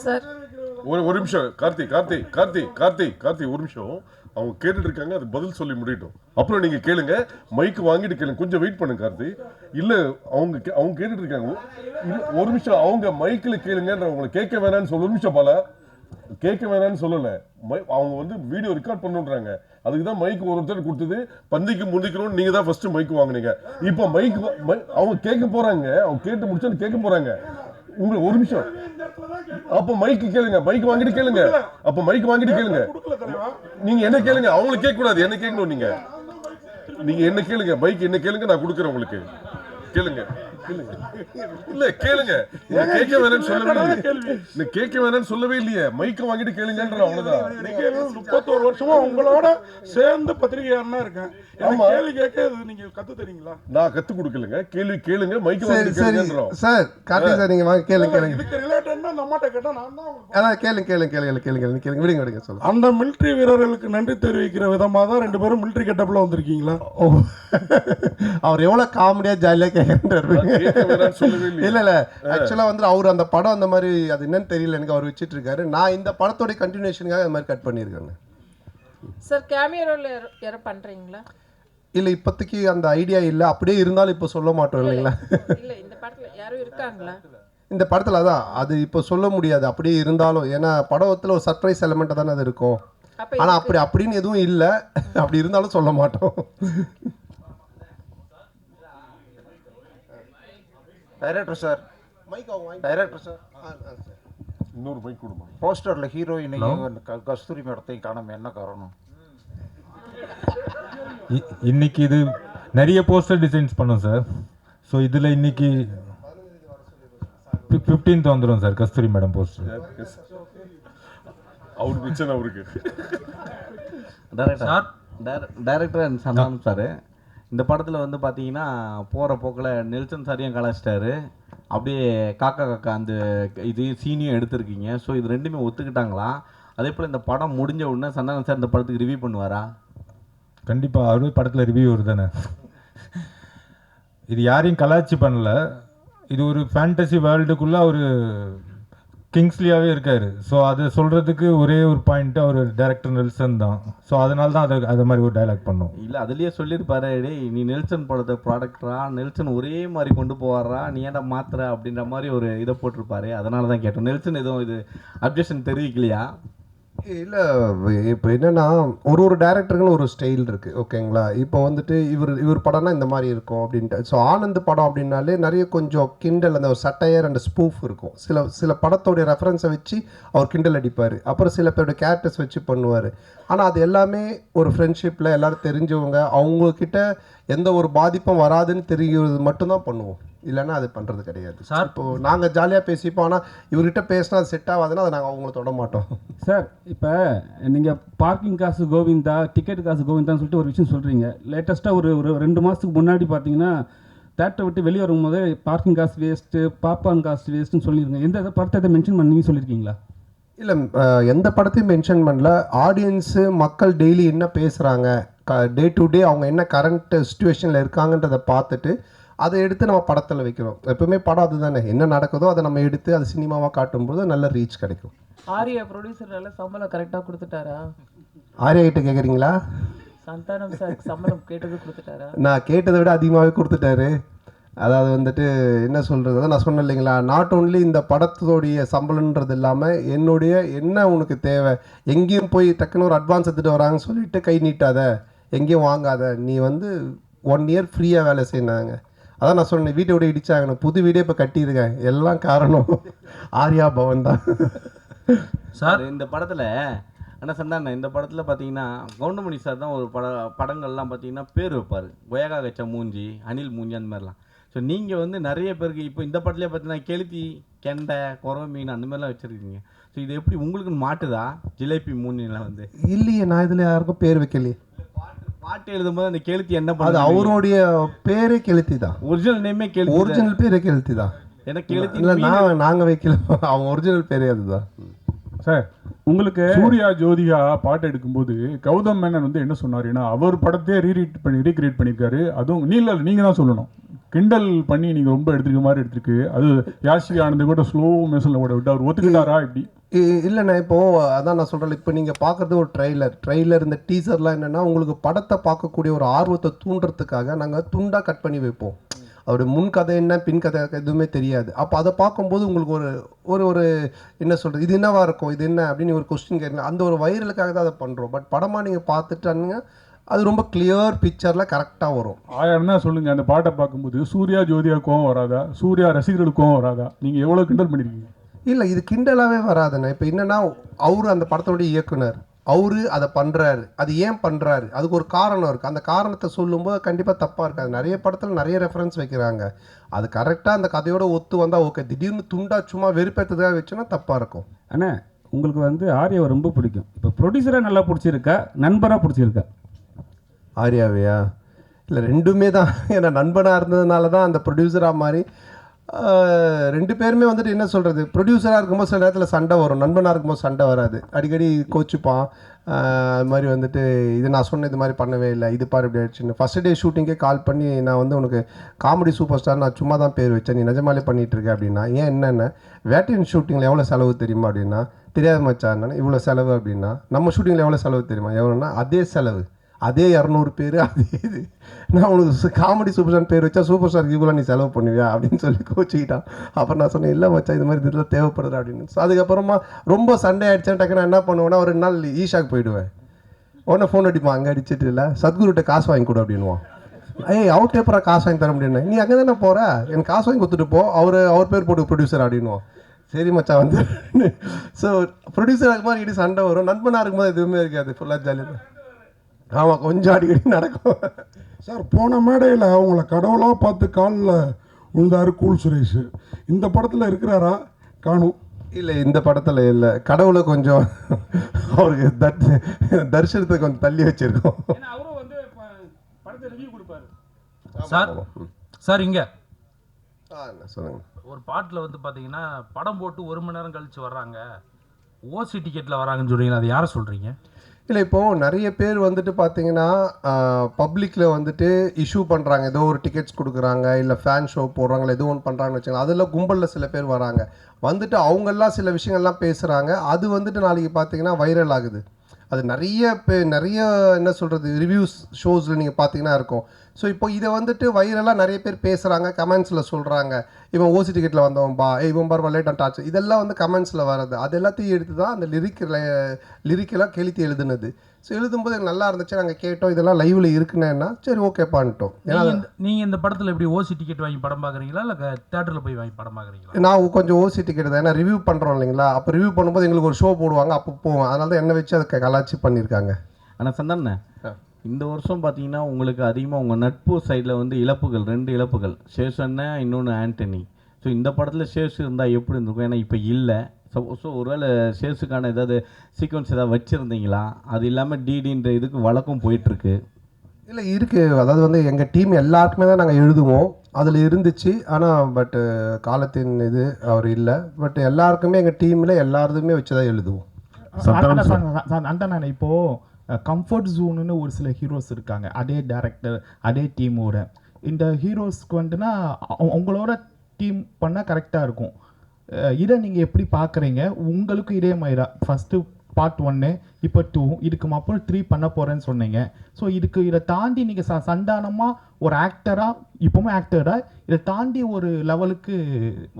சார் ஒரு நிமிஷம் கார்த்தி ஒரு நிமிஷம். அவங்க கேட்டுட்டு இருக்காங்க, அது பதில் சொல்லி முடியட்டும். அப்புறம் நீங்க கேளுங்க, மைக் வாங்கிட்டு கேளுங்க. கொஞ்சம் வெயிட் பண்ணுங்க கார்த்தி. இல்ல அவங்க கேட்டுட்டு இருக்காங்க. ஒரு நிமிஷம், அவங்க மைக்கில் கேளுங்கன்ற உங்களை கேட்க வேணாம்னு சொல்ல. ஒரு நிமிஷம் பாலா, கேட்க வேணாம்னு சொல்லல. அவங்க வந்து வீடியோ ரெக்கார்ட் பண்ணுன்றாங்க. அதுக்கு தான் மைக் ஒருத்தர் கொடுத்தது. பந்திக்கு முந்திக்கணும்னு நீங்க தான் ஃபர்ஸ்ட் மைக் வாங்குனீங்க. இப்போ மைக் அவங்க கேட்க போறாங்க. அவங்க கேட்டு முடிச்சு கேட்க போறாங்க. உங்களுக்கு ஒரு நிமிஷம். அப்ப மைக் கேளுங்க, மைக் வாங்கிட்டு கேளுங்க. அப்ப மைக் வாங்கிட்டு கேளுங்க. நீங்க என்ன கேளுங்க, அவங்களை கேட்க கூடாது, என்ன கேட்கணும். நீங்க என்ன கேளுங்க, மைக் என்ன கேளுங்க, நான் கொடுக்குறேன் உங்களுக்கு. கேளுங்க. இல்ல கேளுங்க, கேட்க வேணாம்னு சொல்லவே இல்லையே. மைக்க வாங்கிட்டு கேளுங்கன்ற அவ்வளவுதான். 31 வருஷமா உங்களோட சேர்ந்து பத்திரிகையாளனா இருக்கேன். கேள்வி கேட்க நீங்க கத்து தரீங்களா? நான் கத்து கொடுக்கலங்க. கேள்வி கேளுங்க, மைக்க வாங்கிட்டு கேளுங்கன்றோம். சார் கார்த்தி சார் நீங்க வாங்க கேளுங்க. இதுக்கு ரிலேட்டடா அந்த அம்மாட்ட கேட்டா நான் தான் அதான் கேளுங்க விடுங்க சொல்லுங்க. அந்த மிலிட்டரி வீரர்களுக்கு நன்றி தெரிவிக்கிற விதமா தான் 2 பேரும் மிலிட்டரி கெட்டப்ல வந்திருக்கீங்களா? ஓ, அவர் எவ்வளவு காமெடியா ஜாலியா கேட்கறாரு. இல்ல ஆக்சுவலா வந்து அவர் அந்த படம் அந்த மாதிரி அது என்னன்னு தெரியல எனக்கு, அவர் வச்சிட்டு இருக்காரு. நான் இந்த படத்தோட கண்டினியூஷனுக்காக இந்த மாதிரி கட் பண்ணியிருக்கேன். சார் கேமியோ ரோல் யாரும் பண்றீங்களா? இல்ல இப்போதைக்கு அந்த ஐடியா இல்ல. அப்படியே இருந்தாலும் இப்போ சொல்ல மாட்டோம் இல்லைங்களா? இல்ல இந்த படத்துல யாரும் இருக்காங்களா? இந்த படத்துல அதான் அது இப்போ சொல்ல முடியாது. அப்படியே இருந்தாலும் ஏன்னா படத்துல ஒரு சர்ப்ரைஸ் எலிமெண்ட் தானே அது இருக்கும். ஆனா அப்படின்னு எதுவும் இல்ல. அப்படி இருந்தாலும் சொல்ல மாட்டோம். டைரக்டர் சார், இன்னொரு மைக் கொடுமா. போஸ்டர்ல ஹீரோயினையும் கஸ்தூரி மேடத்தையும் காணாம என்ன காரணம்? இன்னைக்கு இது நிறைய போஸ்டர் டிசைன்ஸ் பண்ணோம் சார். ஸோ இதில் இன்னைக்கு 15th வந்துடும் சார் கஸ்தூரி மேடம் போஸ்டர். அவருக்கு பிரச்சனை அவருக்கு. டைரக்டர் அண்ட் சந்தானம் சார், இந்த படத்தில் வந்து பார்த்தீங்கன்னா போகிற போக்கில் நெல்சன் சாரையும் கலாச்சிட்டாரு. அப்படியே காக்கா அந்த இது சீனியும் எடுத்திருக்கீங்க. ஸோ இது ரெண்டுமே ஒத்துக்கிட்டாங்களா? அதே போல் இந்த படம் முடிஞ்ச உடனே சந்தானம் சார் இந்த படத்துக்கு ரிவ்யூ பண்ணுவாரா? கண்டிப்பாக அவரு படத்தில் ரிவ்யூவர் தானே. இது யாரையும் கலாச்சி பண்ணல. இது ஒரு ஃபேண்டசி வேர்ல்டுக்குள்ளே அவர் கிங்ஸ்லியாகவே இருக்கார். ஸோ அதை சொல்கிறதுக்கு ஒரே ஒரு பாயிண்ட்டு அவர் டைரக்டர் நெல்சன் தான். ஸோ அதனால தான் அதை மாதிரி ஒரு டைலாக் பண்ணோம். இல்லை அதுலேயே சொல்லியிருப்பாரு, டேய் நீ நெல்சன் படத்தை ப்ராடக்டரா, நெல்சன் ஒரே மாதிரி கொண்டு போவாரா, நீ ஏன்டா மாத்துற அப்படின்ற மாதிரி ஒரு இதை போட்டிருப்பாரு. அதனால தான் கேட்டோம். நெல்சன் எதுவும் இது அப்ஜெக்ஷன் தெரிவிக்கலையா? இல்லை இப்போ என்னென்னா ஒரு டேரக்டருக்குன்னு ஒரு ஸ்டைல் இருக்குது ஓகேங்களா. இப்போ வந்துட்டு இவர் படம்னா இந்த மாதிரி இருக்கும் அப்படின்ட்டு. ஸோ ஆனந்த் படம் அப்படின்னாலே நிறைய கொஞ்சம் கிண்டல் அந்த ஒரு சட்டையர் அண்ட் ஸ்பூஃப் இருக்கும். சில படத்தோடைய ரெஃபரன்ஸை வச்சு அவர் கிண்டல் அடிப்பார். அப்புறம் சில பேருடைய கேரக்டர்ஸ் வச்சு பண்ணுவார். ஆனால் அது எல்லாமே ஒரு ஃப்ரெண்ட்ஷிப்பில் எல்லோரும் தெரிஞ்சவங்க, அவங்கக்கிட்ட எந்த ஒரு பாதிப்பும் வராதுன்னு தெரிகிறது மட்டும்தான் பண்ணுவோம். இல்லைன்னா அது பண்ணுறது கிடையாது சார். இப்போது நாங்கள் ஜாலியாக பேசிப்போம். ஆனால் இவர்கிட்ட பேசினா அது செட் ஆகாதுன்னா அதை நாங்கள் அவங்கள தொட மாட்டோம் சார். இப்போ நீங்கள் பார்க்கிங் காசு கோவிந்தா, டிக்கெட் காசு கோவிந்தான்னு சொல்லிட்டு ஒரு விஷயம் சொல்கிறீங்க. லேட்டஸ்ட்டாக ஒரு 2 மாதத்துக்கு முன்னாடி பார்த்தீங்கன்னா தேட்டரை விட்டு வெளியே வரும்போது பார்க்கிங் காசு வேஸ்ட்டு, பாப்கார்ன் காசு வேஸ்ட்டுன்னு சொல்லியிருக்கீங்க. எந்த படத்தை மென்ஷன் பண்ணி சொல்லியிருக்கீங்களா? இல்லை எந்த படத்தையும் மென்ஷன் பண்ணல. ஆடியன்ஸு மக்கள் டெய்லி என்ன பேசுகிறாங்க, டே டு டே அவங்க என்ன கரண்ட் சுச்சுவேஷனில் இருக்காங்கன்றதை பார்த்துட்டு அதை எடுத்து நம்ம படத்தில் வைக்கிறோம். எப்பவுமே படம் அதுதானே, என்ன நடக்குதோ அதை நம்ம எடுத்து அது சினிமாவாக காட்டும்போது நல்ல ரீச் கிடைக்கும். ஆர்யா ப்ரொடியூசரால சம்பளம் கரெக்டாக கொடுத்துட்டாரா? ஆர்யா கிட்ட கேட்குறீங்களா? சந்தானம் சார் சம்பளம் கேட்டது கொடுத்துட்டாரா? நான் கேட்டதை விட அதிகமாகவே கொடுத்துட்டாரு. அதாவது வந்துட்டு என்ன சொல்கிறது, நான் சொன்னேன் இல்லைங்களா, நாட் ஓன்லி இந்த படத்தோடைய சம்பளன்றது இல்லாமல் என்னுடைய என்ன உனக்கு தேவை, எங்கேயும் போய் டக்குன்னு ஒரு அட்வான்ஸ் எடுத்துகிட்டு வராங்கன்னு சொல்லிட்டு கை நீட்டாத, எங்கேயும் வாங்காத, நீ வந்து 1 year ஃப்ரீயாக வேலை செய்யினாங்க. அதான் நான் சொன்னேன், வீட்டை விட இடிச்சாங்க, புது வீடே இப்போ கட்டியிருக்கேன், எல்லாம் காரணம் ஆர்யா பவன் தான். சார் இந்த படத்தில் ஆனால் சந்தான இந்த படத்தில் பார்த்தீங்கன்னா கவுண்டமணி சார் தான் ஒரு படங்கள்லாம் பார்த்தீங்கன்னா பேர் வைப்பார், கொயகா கச்சா மூஞ்சி, அனில் மூஞ்சி அந்த மாதிரிலாம். ஸோ நீங்கள் வந்து நிறைய பேருக்கு இப்போ இந்த படத்துலேயே பார்த்தீங்கன்னா கெளுத்தி, கெண்டை, குறவை மீன் அந்த மாதிரிலாம் வச்சுருக்கீங்க. ஸோ இது எப்படி உங்களுக்கு மாட்டுதா ஜிலேபி மூஞ்சிலாம் வந்து? இல்லையே, நான் இதில் யாருக்கும் பேர் வைக்கலையே. பாட்டு எழுதும்போது அந்த கெளுத்தி என்ன அது பண்ணுது? அவருடைய பேரே கெளுத்தி தான், ஒரிஜினல் நேமே கெளுத்தி, ஒரிஜினல் பேரே கெளுத்தி தான். ஏன்னா கெளுத்தி இல்லை, நாங்கள் வைக்கல, அவங்க ஒரிஜினல் பேரே அதுதான். சார் உங்களுக்கு சூர்யா ஜோதிகா பாட்டு எடுக்கும்போது கௌதம் மேனன் வந்து என்ன சொன்னாருன்னா, அவர் படத்தையே ரீக்ரியேட் பண்ணியிருக்காரு. அதுவும் நீங்கள் தான் சொல்லணும், கிண்டல் பண்ணி நீங்கள் ரொம்ப எடுத்துருக்க மாதிரி எடுத்துருக்கு. அது யாஷிகா ஆனந்த் கூட ஸ்லோ மோஷனில் கூட விட்டு அவர் ஒத்துக்கிட்டாரா இப்படி? இல்லைண்ணா, இப்போது அதான் நான் சொல்கிறேன், இப்போ நீங்கள் பார்க்குறது ஒரு ட்ரெய்லர் இந்த டீசர்லாம் என்னென்னா உங்களுக்கு படத்தை பார்க்கக்கூடிய ஒரு ஆர்வத்தை தூண்டுறதுக்காக நாங்கள் துண்டாக கட் பண்ணி வைப்போம். அவருடைய முன் கதை என்ன பின் கதை எதுவுமே தெரியாது. அப்போ அதை பார்க்கும்போது உங்களுக்கு ஒரு ஒரு என்ன சொல்கிறது, இது என்னவா இருக்கும், இது என்ன அப்படின்னு ஒரு கொஸ்டின் கேட்கலாம். அந்த ஒரு வைரலுக்காக தான் அதை பண்ணுறோம். பட் படமாக நீங்கள் பார்த்துட்டானுங்க அது ரொம்ப கிளியர் பிக்சரில் கரெக்டாக வரும். ஆயிரம் தான் சொல்லுங்கள், அந்த பாட்டை பார்க்கும்போது சூர்யா ஜோதிகா கோவம் வராதா? சூர்யா ரசிகர்களுக்கு கோவம் வராதா? நீங்கள் எவ்வளோ கிண்டல் பண்ணியிருக்கீங்க? இல்லை, இது கிண்டலாகவே வராதுண்ணே. இப்போ என்னென்னா அவர் அந்த படத்தோடைய இயக்குனர், அவரு அதை பண்ணுறாரு, அது ஏன் பண்ணுறாரு, அதுக்கு ஒரு காரணம் இருக்குது. அந்த காரணத்தை சொல்லும்போது கண்டிப்பாக தப்பாக இருக்காது. நிறைய படத்தில் நிறைய ரெஃபரன்ஸ் வைக்கிறாங்க, அது கரெக்டாக அந்த கதையோட ஒத்து வந்தால் ஓகே. திடீர்னு துண்டா சும்மா வெறுப்பேற்றதாக வச்சோன்னா தப்பாக இருக்கும். அண்ணா உங்களுக்கு வந்து ஆர்யாவை ரொம்ப பிடிக்கும், இப்போ ப்ரொடியூசராக நல்லா பிடிச்சிருக்கா, நண்பராக பிடிச்சிருக்கா? ஆர்யாவையா? இல்லை, ரெண்டுமே தான். ஏன்னா நண்பனாக இருந்ததுனால தான் அந்த ப்ரொடியூசராக மாதிரி ரெண்டு பேருமே வந்துட்டு என்ன சொல்கிறது, ப்ரொடியூசராக இருக்கும்போது சில நேரத்தில் சண்டை வரும், நண்பனாக இருக்கும்போது சண்டை வராது, அடிக்கடி கோச்சுப்பான். அது மாதிரி வந்துட்டு இது நான் சொன்ன இது மாதிரி பண்ணவே இல்லை, இது பாரு இப்படி ஆயிடுச்சுன்னு. ஃபஸ்ட் டே ஷூட்டிங்கே கால் பண்ணி நான் வந்து உனக்கு காமெடி சூப்பர் ஸ்டார் நான் சும்மா தான் பேர் வச்சேன், நீ நிஜமாலே பண்ணிகிட்டு இருக்க அப்படின்னா. ஏன் என்னென்ன வேட்டையின் ஷூட்டிங்கில் எவ்வளோ செலவு தெரியுமா அப்படின்னா, தெரியாத மச்சான் இவ்வளோ செலவு அப்படின்னா. நம்ம ஷூட்டிங்கில் எவ்வளோ செலவு தெரியுமா, எவ்வளோன்னா அதே செலவு, அதே 200 பேர், அதே இது. நான் உனக்கு காமெடி சூப்பர் ஸ்டார் பேர் வச்சா சூப்பர் ஸ்டாருக்கு இவ்வளோ நீ செலவு பண்ணுவியா அப்படின்னு சொல்லி கோச்சிக்கிட்டான். அப்புறம் நான் சொன்னேன், இல்லை மச்சா இது மாதிரி இதெல்லாம் தேவைப்படுது அப்படின்னு. ஸோ அதுக்கப்புறமா ரொம்ப சண்டே ஆகிடுச்சேன். டக்கு நான் என்ன பண்ணுவேன்னா, ஒரு 2 நாள் ஈஷாக்கு போயிடுவேன். உடனே ஃபோன் அடிப்பான், அங்கே அடிச்சிட்டு இல்லை சத்குருட்ட காசு வாங்கி கொடு அப்படின்வான். அவுட் பேப்பராக காசு வாங்கி தர முடியும்னு. நீ அங்கே தானே போகிற, எனக்கு காசு வாங்கி கொடுத்துட்டு போ, அவர் பேர் போட்டு ப்ரொடியூசர் அப்படின்வான். சரி மச்சா வந்து. ஸோ ப்ரொடியூசர் ஆகும் மாதிரி இடி சண்டை வரும், நண்பனாக இருக்கும்போது எதுவுமே இருக்காது, ஃபுல்லாக ஜாலியாக தான். ஆமாம், கொஞ்சம் அடிக்கடி நடக்கும். சார் போன மேடையில் அவங்கள கடவுளாக பார்த்து காலில் விழுந்தாரு கூல் சுரேஷ். இந்த படத்தில் இருக்கிறாரா? காணும். இல்லை, இந்த படத்தில் இல்லை. கடவுளை கொஞ்சம் அவருக்கு தரிசனத்தை கொஞ்சம் தள்ளி வச்சிருக்கோம். அவரும் வந்து படத்தை ரிவ்யூ கொடுப்பாரு. சார் இங்கே சொல்லுங்க. ஒரு பாட்டில் வந்து பார்த்தீங்கன்னா படம் போட்டு 1 மணி நேரம் கழித்து வர்றாங்க, ஓசி டிக்கெட்டில் வராங்கன்னு சொல்கிறீங்களா, அது யாரை சொல்கிறீங்க? இல்லை, இப்போது நிறைய பேர் வந்துட்டு பார்த்தீங்கன்னா பப்ளிக்கில் வந்துட்டு இஷ்யூ பண்ணுறாங்க, ஏதோ ஒரு டிக்கெட்ஸ் கொடுக்குறாங்க, இல்லை ஃபேன் ஷோ போடுறாங்களா, ஏதோ ஒன்று பண்ணுறாங்கன்னு வச்சுக்கோங்க. அதில் கும்பலில் சில பேர் வராங்க, வந்துட்டு அவங்கெல்லாம் சில விஷயங்கள்லாம் பேசுகிறாங்க. அது வந்துட்டு நாளைக்கு பார்த்தீங்கன்னா வைரல் ஆகுது. அது நிறைய என்ன சொல்கிறது ரிவ்யூஸ் ஷோஸில் நீங்கள் பார்த்தீங்கன்னா இருக்கும். ஸோ இப்போ இதை வந்துட்டு வைரலாக நிறைய பேர் பேசுகிறாங்க, கமெண்ட்ஸில் சொல்கிறாங்க, இவன் ஓசி டிக்கெட்டில் வந்தவன்பா, இவன் பார் லேட் அண்ட் டாச், இதெல்லாம் வந்து கமெண்ட்ஸில் வர்றது. அது எல்லாத்தையும் எடுத்து தான் அந்த லிரிக்கெல்லாம் கெளுத்தி எழுதுனது. ஸோ எழுதும்போது எனக்கு நல்லா இருந்துச்சு, நாங்கள் கேட்டோம், இதெல்லாம் லைவில் இருக்குன்னா சரி ஓகே பண்ணிட்டோம். ஏன்னா நீங்கள் இந்த படத்தில் எப்படி ஓசி டிக்கெட் வாங்கி படம் பார்க்குறீங்களா, இல்லை தேட்டரில் போய் வாங்கி படம் பார்க்குறீங்களா? நான் கொஞ்சம் ஓசி டிக்கெட் தான், ஏன்னா ரிவ்யூ பண்ணுறோம் இல்லைங்களா, அப்போ ரிவ்யூ பண்ணும்போது எங்களுக்கு ஒரு ஷோ போடுவாங்க, அப்போ போவோம். அதனால தான் என்னை வச்சு அதை கலாச்சி பண்ணியிருக்காங்க. ஆனால் சந்தானே இந்த வருஷம் பார்த்தீங்கன்னா உங்களுக்கு அதிகமாக உங்கள் நட்பு சைடில் வந்து இழப்புகள், 2 இழப்புகள், சேஷன்னா இன்னொன்று ஆண்டனி. ஸோ இந்த படத்தில் சேஷ் இருந்தால் எப்படி இருந்திருக்கும்? ஏன்னா இப்போ இல்லை. ஸோ ஒருவேளை சேஷுக்கான ஏதாவது சீக்வன்ஸ் ஏதாவது வச்சுருந்தீங்களா? அது இல்லாமல் டிடின்ற இதுக்கு வழக்கம் போயிட்டுருக்கு. இல்லை இருக்குது, அதாவது வந்து எங்கள் டீம் எல்லாருக்குமே தான் நாங்கள் எழுதுவோம், அதில் இருந்துச்சு. ஆனால் பட்டு காலத்தின் இது அவர் இல்லை. பட் எல்லாருக்குமே எங்கள் டீமில் எல்லாருமே வச்சு தான் எழுதுவோம். அந்த நான் இப்போது கம்ஃபர்ட் ஜோனுன்னு ஒரு சில ஹீரோஸ் இருக்காங்க, அதே டேரக்டர் அதே டீமோட. இந்த ஹீரோஸ்க்கு வந்துட்டுனா அவங்களோட டீம் பண்ணால் கரெக்டாக இருக்கும். இதை நீங்கள் எப்படி பார்க்குறீங்க? உங்களுக்கு இதே மாதிரி ஃபஸ்ட்டு பார்ட் 1, இப்போ 2, இதுக்கு அப்புறம் 3 பண்ண போகிறேன்னு சொன்னீங்க. ஸோ இதை தாண்டி நீங்கள் சந்தானமாக ஒரு ஆக்டராக, இப்போவுமே ஆக்டராக, இதை தாண்டி ஒரு லெவலுக்கு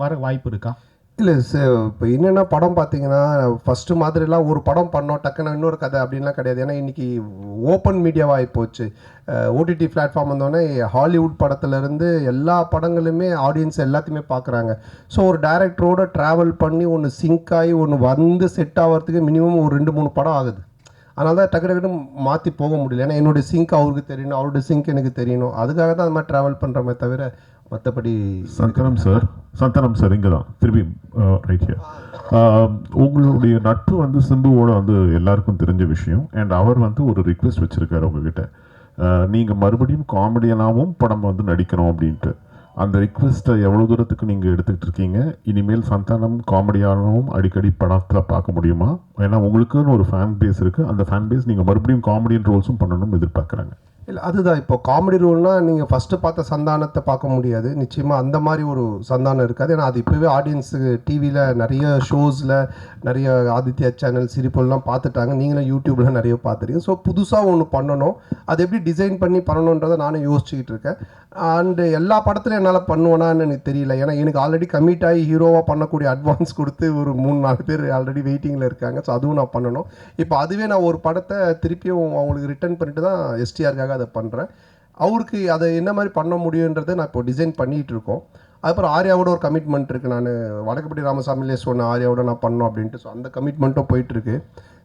வர வாய்ப்பு இருக்கா? இல்லை சார், இப்போ என்னென்ன படம் பார்த்தீங்கன்னா ஃபஸ்ட்டு மாதிரிலாம் ஒரு படம் பண்ணோம் டக்குன்னு இன்னொரு கதை அப்படின்லாம் கிடையாது. ஏன்னா இன்றைக்கி ஓப்பன் மீடியாவாகி போச்சு. ஓடிடி பிளாட்ஃபார்ம் வந்தோடனே ஹாலிவுட் படத்துலேருந்து எல்லா படங்களுமே ஆடியன்ஸ் எல்லாத்தையுமே பார்க்குறாங்க. ஸோ ஒரு டைரக்டரோட ட்ராவல் பண்ணி ஒன்று சிங்க் ஆகி ஒன்று வந்து செட் ஆகிறதுக்கு மினிமம் ஒரு 2-3 படம் ஆகுது. அதனால தான் டக்கு டக்குன்னு மாற்றி போக முடியல. ஏன்னா என்னுடைய சிங்க் அவருக்கு தெரியணும், அவருடைய சிங்க் எனக்கு தெரியணும். அதுக்காக தான் அது மாதிரி ட்ராவல் பண்ணுறோமே தவிர மற்றபடி. சந்தனம் சார் இங்கே தான் திருப்பி ரைட் ஹியர். உங்களுடைய நட்பு வந்து சிம்புவோட வந்து எல்லாருக்கும் தெரிஞ்ச விஷயம். அண்ட் அவர் வந்து ஒரு ரிக்வெஸ்ட் வச்சுருக்காரு உங்ககிட்ட, நீங்கள் மறுபடியும் காமெடியனாகவும் படம் வந்து நடிக்கணும் அப்படின்ட்டு. அந்த ரிக்வெஸ்ட்டை எவ்வளோ தூரத்துக்கு நீங்கள் எடுத்துக்கிட்டு இருக்கீங்க? இனிமேல் சந்தானம் காமெடியானவும் அடிக்கடி படத்தில் பார்க்க முடியுமா? ஏன்னா உங்களுக்குன்னு ஒரு ஃபேன் பேஸ் இருக்குது. அந்த ஃபேன் பேஸ் நீங்கள் மறுபடியும் காமெடியன் ரோல்ஸும் பண்ணணும்னு எதிர்பார்க்குறாங்க. இல்லை, அதுதான் இப்போ காமெடி ரோல்னால் நீங்கள் ஃபஸ்ட்டு பார்த்த சந்தானத்தை பார்க்க முடியாது. நிச்சயமாக அந்த மாதிரி ஒரு சந்தானம் இருக்காது. ஏன்னா அது இப்போவே ஆடியன்ஸுக்கு டிவியில் நிறைய ஷோஸில் நிறைய ஆதித்யா சேனல் சிரிப்பெல்லாம் பார்த்துட்டாங்க. நீங்களும் யூடியூப்பில் நிறைய பார்த்துருக்கீங்க. ஸோ புதுசாக ஒன்று பண்ணணும், அது எப்படி டிசைன் பண்ணி பண்ணணுன்றதை நானும் யோசிச்சுக்கிட்டு இருக்கேன். அண்டு எல்லா படத்துலையும் என்னால் பண்ணுவேனான்னு எனக்கு தெரியல. ஏன்னா எனக்கு ஆல்ரெடி கமிட் ஆகி ஹீரோவாக பண்ணக்கூடிய அட்வான்ஸ் கொடுத்து ஒரு 3-4 பேர் ஆல்ரெடி வெயிட்டிங்கில் இருக்காங்க. ஸோ அதுவும் நான் பண்ணணும். இப்போ அதுவே நான் ஒரு படத்தை திருப்பியும் அவங்களுக்கு ரிட்டர்ன் பண்ணிட்டு தான் எஸ்டிஆருக்காக அதை பண்ணுறேன். அவருக்கு அதை என்ன மாதிரி பண்ண முடியுன்றதை நான் இப்போ டிசைன் பண்ணிகிட்டு இருக்கோம். அதுக்கப்புறம் ஆர்யாவோட ஒரு கமிட்மெண்ட் இருக்குது. நான் வடக்குப்பட்டி ராமசாமிலே சொன்னேன் ஆர்யாவோட நான் பண்ணோம் அப்படின்ட்டு. ஸோ அந்த கமிட்மெண்ட்டும் போயிட்டுருக்கு.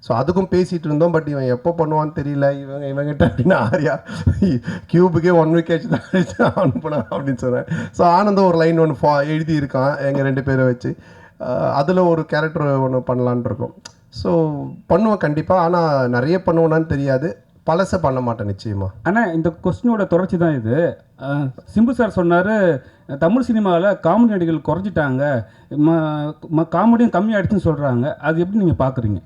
ஸோ அதுக்கும் பேசிகிட்டு இருந்தோம். பட் இவன் எப்போ பண்ணுவான்னு தெரியல. இவங்கிட்ட அப்படின்னா ஆர்யா கியூபுக்கே 1 wicket தான் அனுப்பினான் அப்படின்னு சொன்னேன். ஸோ ஆனந்தம் ஒரு லைன் ஒன்று எழுதி இருக்கான் எங்கள் 2 பேரை வச்சு. அதில் ஒரு கேரக்டர் ஒன்று பண்ணலான் இருக்கோம். ஸோ பண்ணுவேன் கண்டிப்பாக. ஆனால் நிறைய பண்ணுவேனான்னு தெரியாது. பழசை பண்ண மாட்டேன் நிச்சயமாக. ஆனால் இந்த கொஸ்டினோட தொடர்ச்சி தான் இது. சிம்பு சார் சொன்னார் தமிழ் சினிமாவில் காமெடி நடிகர்கள் குறைஞ்சிட்டாங்க, காமெடியும் கம்மியாகிடுச்சுன்னு சொல்கிறாங்க. அது எப்படி நீங்கள் பார்க்குறீங்க?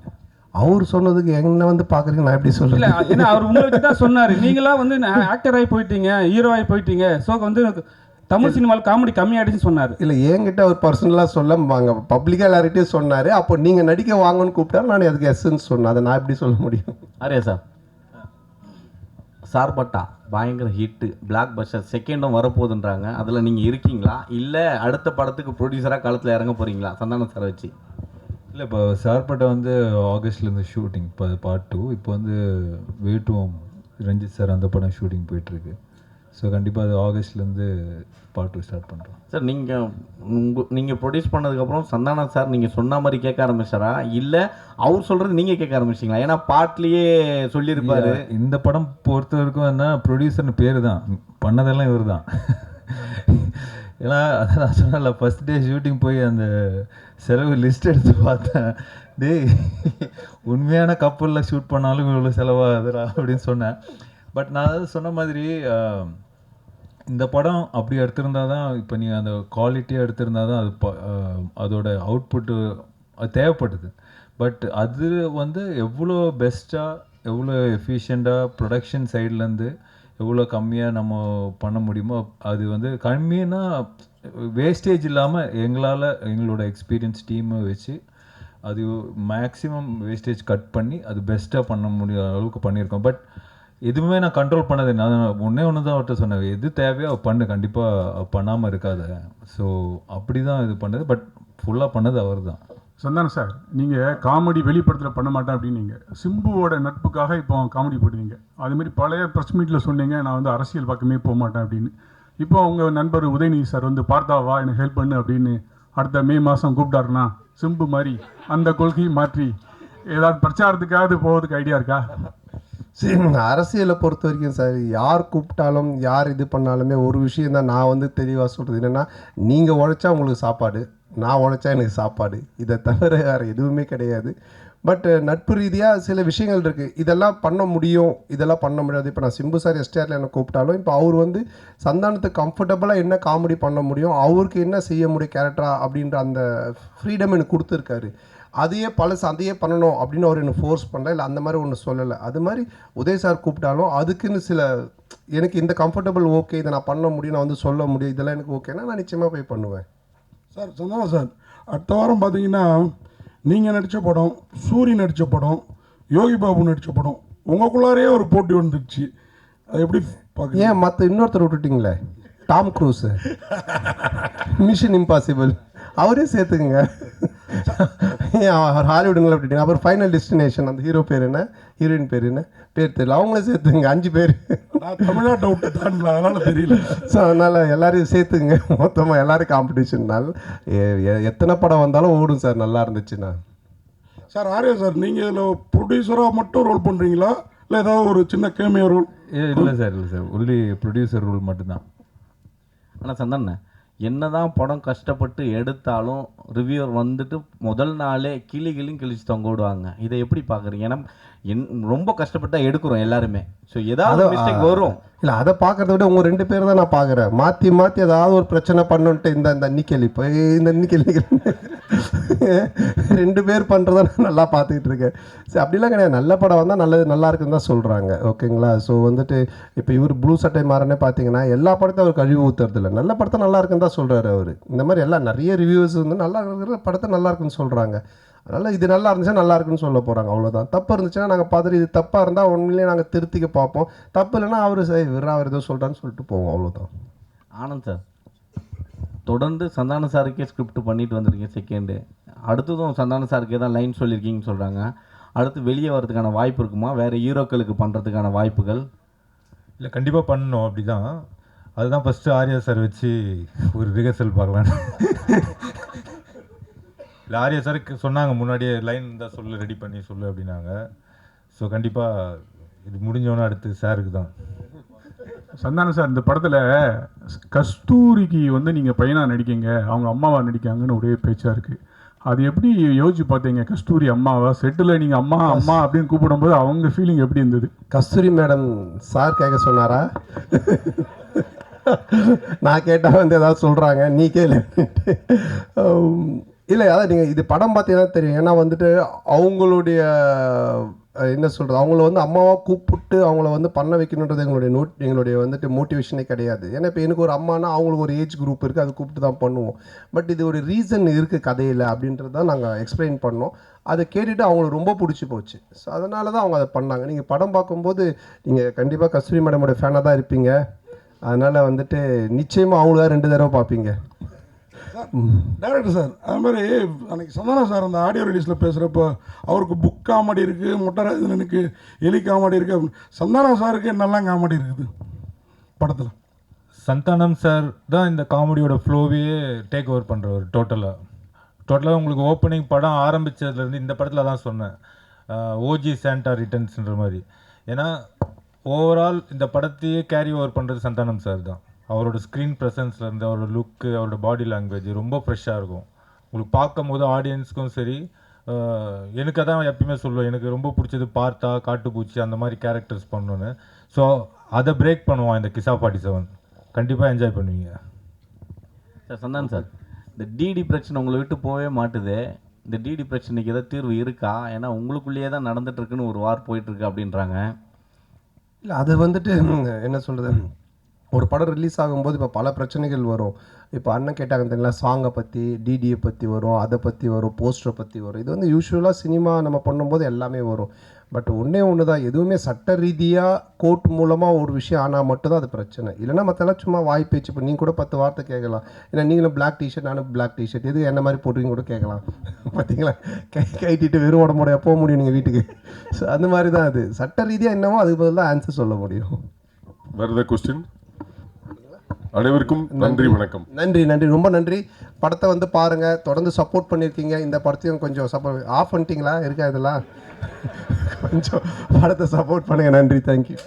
அவர் சொன்னதுக்கு என்ன வந்து பார்க்குறீங்க, நான் எப்படி சொல்கிறேன்? இல்லை, ஏன்னா அவர் உங்களுக்கு தான் சொன்னார். நீங்களாம் வந்து ஆக்டர் ஆகி போயிட்டீங்க, ஹீரோ ஆகி போயிட்டீங்க. ஸோ வந்து தமிழ் சினிமாவில் காமெடி கம்மியாகிடுச்சுன்னு சொன்னார். இல்லை, என்கிட்ட அவர் பர்சனலாக சொல்ல வாங்க பப்ளிக்காக எல்லார்கிட்டையும் சொன்னார். அப்போ நீங்கள் நடிக்க வாங்கன்னு கூப்பிட்டா நான் அதுக்கு எஸ்ன்னு சொன்னேன். அதை நான் எப்படி சொல்ல முடியும்? ஆரியா சார், சார்பட்டா பயங்கர ஹிட்டு, பிளாக் பஸ்டர், செகண்டும் வரப்போகுதுன்றாங்க. அதில் நீங்கள் இருக்கீங்களா? இல்லை அடுத்த படத்துக்கு ப்ரொடியூசராக காலத்தில் இறங்க போகிறீங்களா சந்தானம் சார் வச்சு? இல்லை, இப்போ சார்பட்டா வந்து ஆகஸ்ட்லேருந்து ஷூட்டிங், இப்போ பார்ட் 2. இப்போ வந்து வேட்டுவோம் ரஞ்சித் சார் அந்த படம் ஷூட்டிங் போயிட்டுருக்கு. ஸோ கண்டிப்பாக அது ஆகஸ்ட்லேருந்து பார்ட் 2 ஸ்டார்ட் பண்ணுறோம். சார், நீங்கள் ப்ரொடியூஸ் பண்ணதுக்கப்புறம் சந்தானம் சார் நீங்கள் சொன்ன மாதிரி கேட்க ஆரம்பிச்சாரா, இல்லை அவர் சொல்கிறது நீங்கள் கேட்க ஆரம்பிச்சிங்களா? ஏன்னா பாட்லேயே சொல்லியிருப்பாரு. இந்த படம் பொறுத்த வரைக்கும் என்ன, ப்ரொடியூசர்னு பேர் தான், பண்ணதெல்லாம் இவர் தான். ஏன்னா அதை நான் சொன்னல, ஃபஸ்ட் டே ஷூட்டிங் போய் அந்த செலவு லிஸ்ட் எடுத்து பார்த்தேன். டேய், உண்மையான கப்பலில் ஷூட் பண்ணாலும் இவ்வளோ செலவாகுதுடா அப்படின்னு சொன்னேன். பட் நான் அதாவது சொன்ன மாதிரி இந்த படம் அப்படி எடுத்திருந்தா தான், இப்போ நீங்கள் அந்த குவாலிட்டியாக எடுத்திருந்தா தான் அது அதோட அவுட்புட்டு அது தேவைப்படுது. பட் அது வந்து எவ்வளோ பெஸ்ட்டாக, எவ்வளோ எஃபிஷியண்ட்டாக ப்ரொடக்ஷன் சைட்லேருந்து எவ்வளோ கம்மியாக நம்ம பண்ண முடியுமோ, அது வந்து கம்மின்னா வேஸ்டேஜ் இல்லாமல் எங்களால் எங்களோட எக்ஸ்பீரியன்ஸ் டீமை வச்சு அது மேக்ஸிமம் வேஸ்டேஜ் கட் பண்ணி அது பெஸ்ட்டாக பண்ண முடியாத அளவுக்கு பண்ணியிருக்கோம். பட் எதுவுமே நான் கண்ட்ரோல் பண்ணது, நான் ஒன்று தான் அவர்கிட்ட சொன்னேன், எது தேவையோ பண்ணு, கண்டிப்பாக பண்ணாமல் இருக்காத. ஸோ அப்படி தான் இது பண்ணது. பட் ஃபுல்லாக பண்ணது அவர் தான். சந்தானம் சார், நீங்கள் காமெடி வெளிப்படத்தில் பண்ண மாட்டேன் அப்படின்னீங்க. சிம்புவோட நட்புக்காக இப்போ காமெடி போடுவீங்க. அதுமாரி பழைய ப்ரெஸ் மீட்டில் சொன்னீங்க நான் வந்து அரசியல் பக்கமே போக மாட்டேன் அப்படின்னு. இப்போ உங்கள் நண்பர் உதயநிதி சார் வந்து பார்த்தாவா எனக்கு ஹெல்ப் பண்ணு அப்படின்னு அடுத்த மே மாதம் கூப்பிட்டாருன்னா சிம்பு மாதிரி அந்த கொள்கையை மாற்றி ஏதாவது பிரச்சாரத்துக்காவது போகிறதுக்கு ஐடியா இருக்கா? சரி, அரசியலை பொறுத்த வரைக்கும் சார், யார் கூப்பிட்டாலும் யார் இது பண்ணாலுமே ஒரு விஷயம் தான் நான் வந்து தெளிவாக சொல்கிறது என்னென்னா, நீங்கள் உழைச்சா உங்களுக்கு சாப்பாடு, நான் உழைச்சா எனக்கு சாப்பாடு. இதை தவிர வேறு எதுவுமே கிடையாது. பட் நட்பு ரீதியாக சில விஷயங்கள் இருக்குது, இதெல்லாம் பண்ண முடியும், இதெல்லாம் பண்ண முடியாது. இப்போ நான் சிம்பு சார் எஸ்டிஆரில் என்ன கூப்பிட்டாலும் இப்போ அவர் வந்து சந்தானத்துக்கு கம்ஃபர்டபுளாக என்ன காமெடி பண்ண முடியும், அவருக்கு என்ன செய்ய முடியும் கேரக்டரா அப்படின்ற அந்த ஃப்ரீடம் எனக்கு கொடுத்துருக்காரு. அதையே அதையே பண்ணணும் அப்படின்னு அவர் எனக்கு ஃபோர்ஸ் பண்ணல, இல்லை அந்த மாதிரி ஒன்று சொல்லலை. அது மாதிரி உதய் சார் கூப்பிட்டாலும் அதுக்குன்னு சில எனக்கு இந்த கம்ஃபர்டபுள் ஓகே, இதை நான் பண்ண முடியும், நான் வந்து சொல்ல முடியும், இதெல்லாம் எனக்கு ஓகேன்னா நான் நிச்சயமாக போய் பண்ணுவேன். சார் சந்தானம் சார், அடுத்த வாரம் பார்த்தீங்கன்னா நீங்கள் நடித்த படம், சூரி நடித்த படம், யோகி பாபு நடித்த படம், உங்களுக்குள்ளாரே ஒரு போட்டி வந்துடுச்சு. அது எப்படி பார்க்க? ஏன் மற்ற இன்னொருத்தர் விட்டுட்டிங்களே, டாம் க்ரூஸ், மிஷன் இம்பாசிபிள், அவரே சேர்த்துக்குங்க. ஏன் அவர் ஹாலிவுட்டுங்களை விட்டுட்டீங்க? அப்புறம் ஃபைனல் டெஸ்டினேஷன் அந்த ஹீரோ பேர் என்ன, ஹீரோயின் பேர் என்ன, பேர் தெரியல, அவங்களே சேர்த்துங்க. 5 பேர். நான் தமிழ்நாட்டை விட்டு தாண்டல, அதனால தெரியல. ஸோ அதனால் எல்லாரையும் சேர்த்துங்க. மொத்தமாக எல்லோரும் காம்படிஷன்னால் எத்தனை படம் வந்தாலும் ஓடும் சார், நல்லா இருந்துச்சுன்னா. சார் ஆர்யா சார், நீங்கள் இதில் ப்ரொடியூசராக மட்டும் ரோல் பண்ணுறீங்களா, இல்லை ஏதாவது ஒரு சின்ன கேமியோ ரோல்? இல்லை சார் ஒன்லி ப்ரொடியூசர் ரோல் மட்டும்தான். ஆனால் சந்தானண்ணே, என்னதான் படம் கஷ்டப்பட்டு எடுத்தாலும் ரிவ்யூவர் வந்துட்டு முதல் நாளே கிளியும் கிழிச்சு தொங்க விடுவாங்க. இதை எப்படி பார்க்குறீங்க? ஏன்னா ரொம்ப கஷ்டப்பட்டா எடுக்கிறோம் எல்லாருமே. ஸோ ஏதாவது மிஸ்டேக் வரும். இல்லை, அதை பார்க்கறத விட உங்கள் 2 பேர் தான் நான் பார்க்குறேன். மாற்றி மாற்றி ஏதாவது ஒரு பிரச்சனை பண்ணுன்ட்டு இந்த இன்னிக்கேள்வி இப்போ இந்த இன்னிக்கேள்வி 2 பேர் பண்ணுறத நான் நல்லா பார்த்துக்கிட்டு இருக்கேன். சரி, அப்படிலாம் கிடையாது. நல்ல படம் வந்தால் நல்லது, நல்லா இருக்குன்னு தான் சொல்கிறாங்க. ஓகேங்களா? ஸோ வந்துட்டு இப்போ இவர் ப்ளூ சட்டை மாறனே பார்த்தீங்கன்னா எல்லா படத்தையும் அவர் கழிவு ஊற்றுறதில்ல. நல்ல படத்தை நல்லா இருக்குன்னு தான் சொல்கிறாரு அவர். இந்த மாதிரி எல்லாம் நிறைய ரிவ்யூஸ் வந்து நல்லா இருக்கிற படத்தை நல்லா இருக்குன்னு சொல்கிறாங்க. அதனால் இது நல்லா இருந்துச்சுன்னா நல்லா இருக்குன்னு சொல்ல போகிறாங்க, அவ்வளோதான். தப்பு இருந்துச்சுன்னா நாங்கள் பார்த்துட்டு இது தப்பாக இருந்தால் உண்மையிலேயே நாங்கள் திருத்திக்க பார்ப்போம். தப்பு இல்லைன்னா அவர் சரி அவர் ஏதோ சொல்கிறான்னு சொல்லிட்டு போவோம், அவ்வளோதான். ஆனந்த் சார், தொடர்ந்து சந்தான சாருக்கே ஸ்கிரிப்ட் பண்ணிட்டு வந்துருக்கீங்க செகண்டு. அடுத்ததும் சந்தான சாருக்கே தான் லைன் சொல்லியிருக்கீங்கன்னு சொல்கிறாங்க. அடுத்து வெளியே வரதுக்கான வாய்ப்பு இருக்குமா? வேறு ஹீரோக்களுக்கு பண்ணுறதுக்கான வாய்ப்புகள்? இல்லை, கண்டிப்பாக பண்ணணும். அப்படி தான், அதுதான் ஃபஸ்ட்டு ஆர்யா சார் வச்சு ஒரு ரிஹர்சல் பார்க்கலான்னு. இல்லை, ஆர்யா சாருக்கு சொன்னாங்க முன்னாடியே, லைன் இருந்தால் சொல்லு, ரெடி பண்ணி சொல்லு அப்படின்னாங்க. ஸோ கண்டிப்பாக இது முடிஞ்சோன்னே அடுத்து சாருக்கு தான். சந்தான சார், இந்த படத்தில் கஸ்தூரிக்கு வந்து நீங்கள் பையனாக நடிக்கீங்க, அவங்க அம்மாவாக நடிக்காங்கன்னு ஒரே பேச்சாக இருக்குது. அது எப்படி யோசிச்சு பார்த்தீங்க? கஸ்தூரி அம்மாவா? செட்டில் நீங்கள் அம்மா அம்மா அப்படின்னு கூப்பிடும்போது அவங்க ஃபீலிங் எப்படி இருந்தது? கஸ்தூரி மேடம் சார் கேட்க சொன்னாரா? நான் கேட்டால் வந்து ஏதாவது சொல்கிறாங்க, நீ கேளு. இல்லை, அதான் நீங்கள் இது படம் பார்த்தீங்கன்னா தெரியும். ஏன்னா வந்துட்டு அவங்களுடைய என்ன சொல்கிறது, அவங்கள வந்து அம்மாவாக கூப்பிட்டு அவங்கள வந்து பண்ண வைக்கணுன்றது எங்களுடைய வந்துட்டு மோட்டிவேஷனே கிடையாது. ஏன்னா இப்போ எனக்கு ஒரு அம்மானா அவங்களுக்கு ஒரு ஏஜ் குரூப் இருக்குது, அதை கூப்பிட்டு தான் பண்ணுவோம். பட் இது ஒரு ரீசன் இருக்குது கதையில் அப்படின்றது தான் நாங்கள் எக்ஸ்பிளைன் பண்ணோம். அதை கேட்டுட்டு அவங்களுக்கு ரொம்ப பிடிச்சி போச்சு. ஸோ அதனால தான் அவங்க அதை பண்ணாங்க. நீங்கள் படம் பார்க்கும்போது நீங்கள் கண்டிப்பாக கஸ்தூரி மேடமோட ஃபேனாக தான் இருப்பீங்க. அதனால் வந்துட்டு நிச்சயமாக அவங்களுக்காக 2 தடவை பார்ப்பீங்க. டேரக்டர் சார், அது மாதிரி அன்றைக்கி சந்தானா சார் அந்த ஆடியோ ரிலீஸில் பேசுகிறப்போ அவருக்கு புக் காமெடி இருக்குது, முட்டராஜனுக்கு எலி காமெடி இருக்குது அப்படின்னு. சந்தானா சாருக்கு என்னெல்லாம் காமெடி இருக்குது படத்தில்? சந்தானம் சார் தான் இந்த காமெடியோட ஃப்ளோவே டேக் ஓவர் பண்ணுறவர். டோட்டலாக உங்களுக்கு ஓப்பனிங் படம் ஆரம்பித்ததுலேருந்து இந்த படத்தில் தான் சொன்னேன், ஓஜி சாண்டா ரிட்டர்ன்ஸ்ன்ற மாதிரி. ஏன்னா ஓவரால் இந்த படத்தையே கேரி ஓவர் பண்ணுறது சந்தானம் சார் தான். அவரோட ஸ்க்ரீன் ப்ரெசன்ஸ்லேருந்து அவரோட லுக்கு, அவரோட பாடி லாங்குவேஜ் ரொம்ப ஃப்ரெஷ்ஷாக இருக்கும். உங்களுக்கு பார்க்கும் போது ஆடியன்ஸுக்கும் சரி, எனக்கு அதான் எப்பயுமே சொல்லுவேன், எனக்கு ரொம்ப பிடிச்சது பார்த்தா காட்டுப்பூச்சி அந்த மாதிரி கேரக்டர்ஸ் பண்ணணுன்னு. ஸோ அதை பிரேக் பண்ணுவான் இந்த கிசா 47. கண்டிப்பாக என்ஜாய் பண்ணுவீங்க சார். சந்தானம் சார், இந்த டிடி பிரச்சனை உங்களை விட்டு போகவே மாட்டுது. இந்த டிடி பிரச்சனைக்கு ஏதாவது தீர்வு இருக்கா? ஏன்னா உங்களுக்குள்ளேயே தான் நடந்துட்டுருக்குன்னு ஒரு வார் போயிட்டுருக்கு அப்படின்றாங்க. இல்லை, அது வந்துட்டு என்ன சொல்கிறது, ஒரு படம் ரிலீஸ் ஆகும்போது இப்போ பல பிரச்சனைகள் வரும். இப்போ அண்ணன் கேட்டாங்க தெரியுங்களா, சாங்கை பற்றி, டிடியை பற்றி வரும், அதை பற்றி வரும், போஸ்டரை பற்றி வரும். இது வந்து யூஸ்வலாக சினிமா நம்ம பண்ணும்போது எல்லாமே வரும். பட் ஒன்று தான், எதுவுமே சட்ட ரீதியாக கோர்ட் மூலமாக ஒரு விஷயம் ஆனால் மட்டும்தான் அது பிரச்சனை. இல்லைனா மற்றெல்லாம் சும்மா வாய் பேச்சு. இப்போ நீங்கள் கூட 10 வார்த்தை கேட்கலாம். ஏன்னா நீங்களும் பிளாக் டிஷர்ட், நானும் பிளாக் டிஷர்ட், எது என்ன மாதிரி போட்டுவீங்க கூட கேட்கலாம். பார்த்தீங்களா, கைட்டிட்டு வெறும் உடம்போட போக முடியும் நீங்கள் வீட்டுக்கு. ஸோ அந்த மாதிரி தான் அது. சட்ட ரீதியாக என்னவோ அதுக்கு பதில் தான் ஆன்சர் சொல்ல முடியும். வேறு ஏதாவது கொஸ்டின்? அனைவருக்கும் நன்றி, வணக்கம். நன்றி, ரொம்ப நன்றி. படத்தை வந்து பாருங்கள், தொடர்ந்து சப்போர்ட் பண்ணியிருக்கீங்க. இந்த படத்தையும் கொஞ்சம் சப்போர்ட் ஆஃப் பண்ணிட்டீங்களா இருக்கா இதெல்லாம்? கொஞ்சம் படத்தை சப்போர்ட் பண்ணுங்கள். நன்றி, தேங்க்யூ.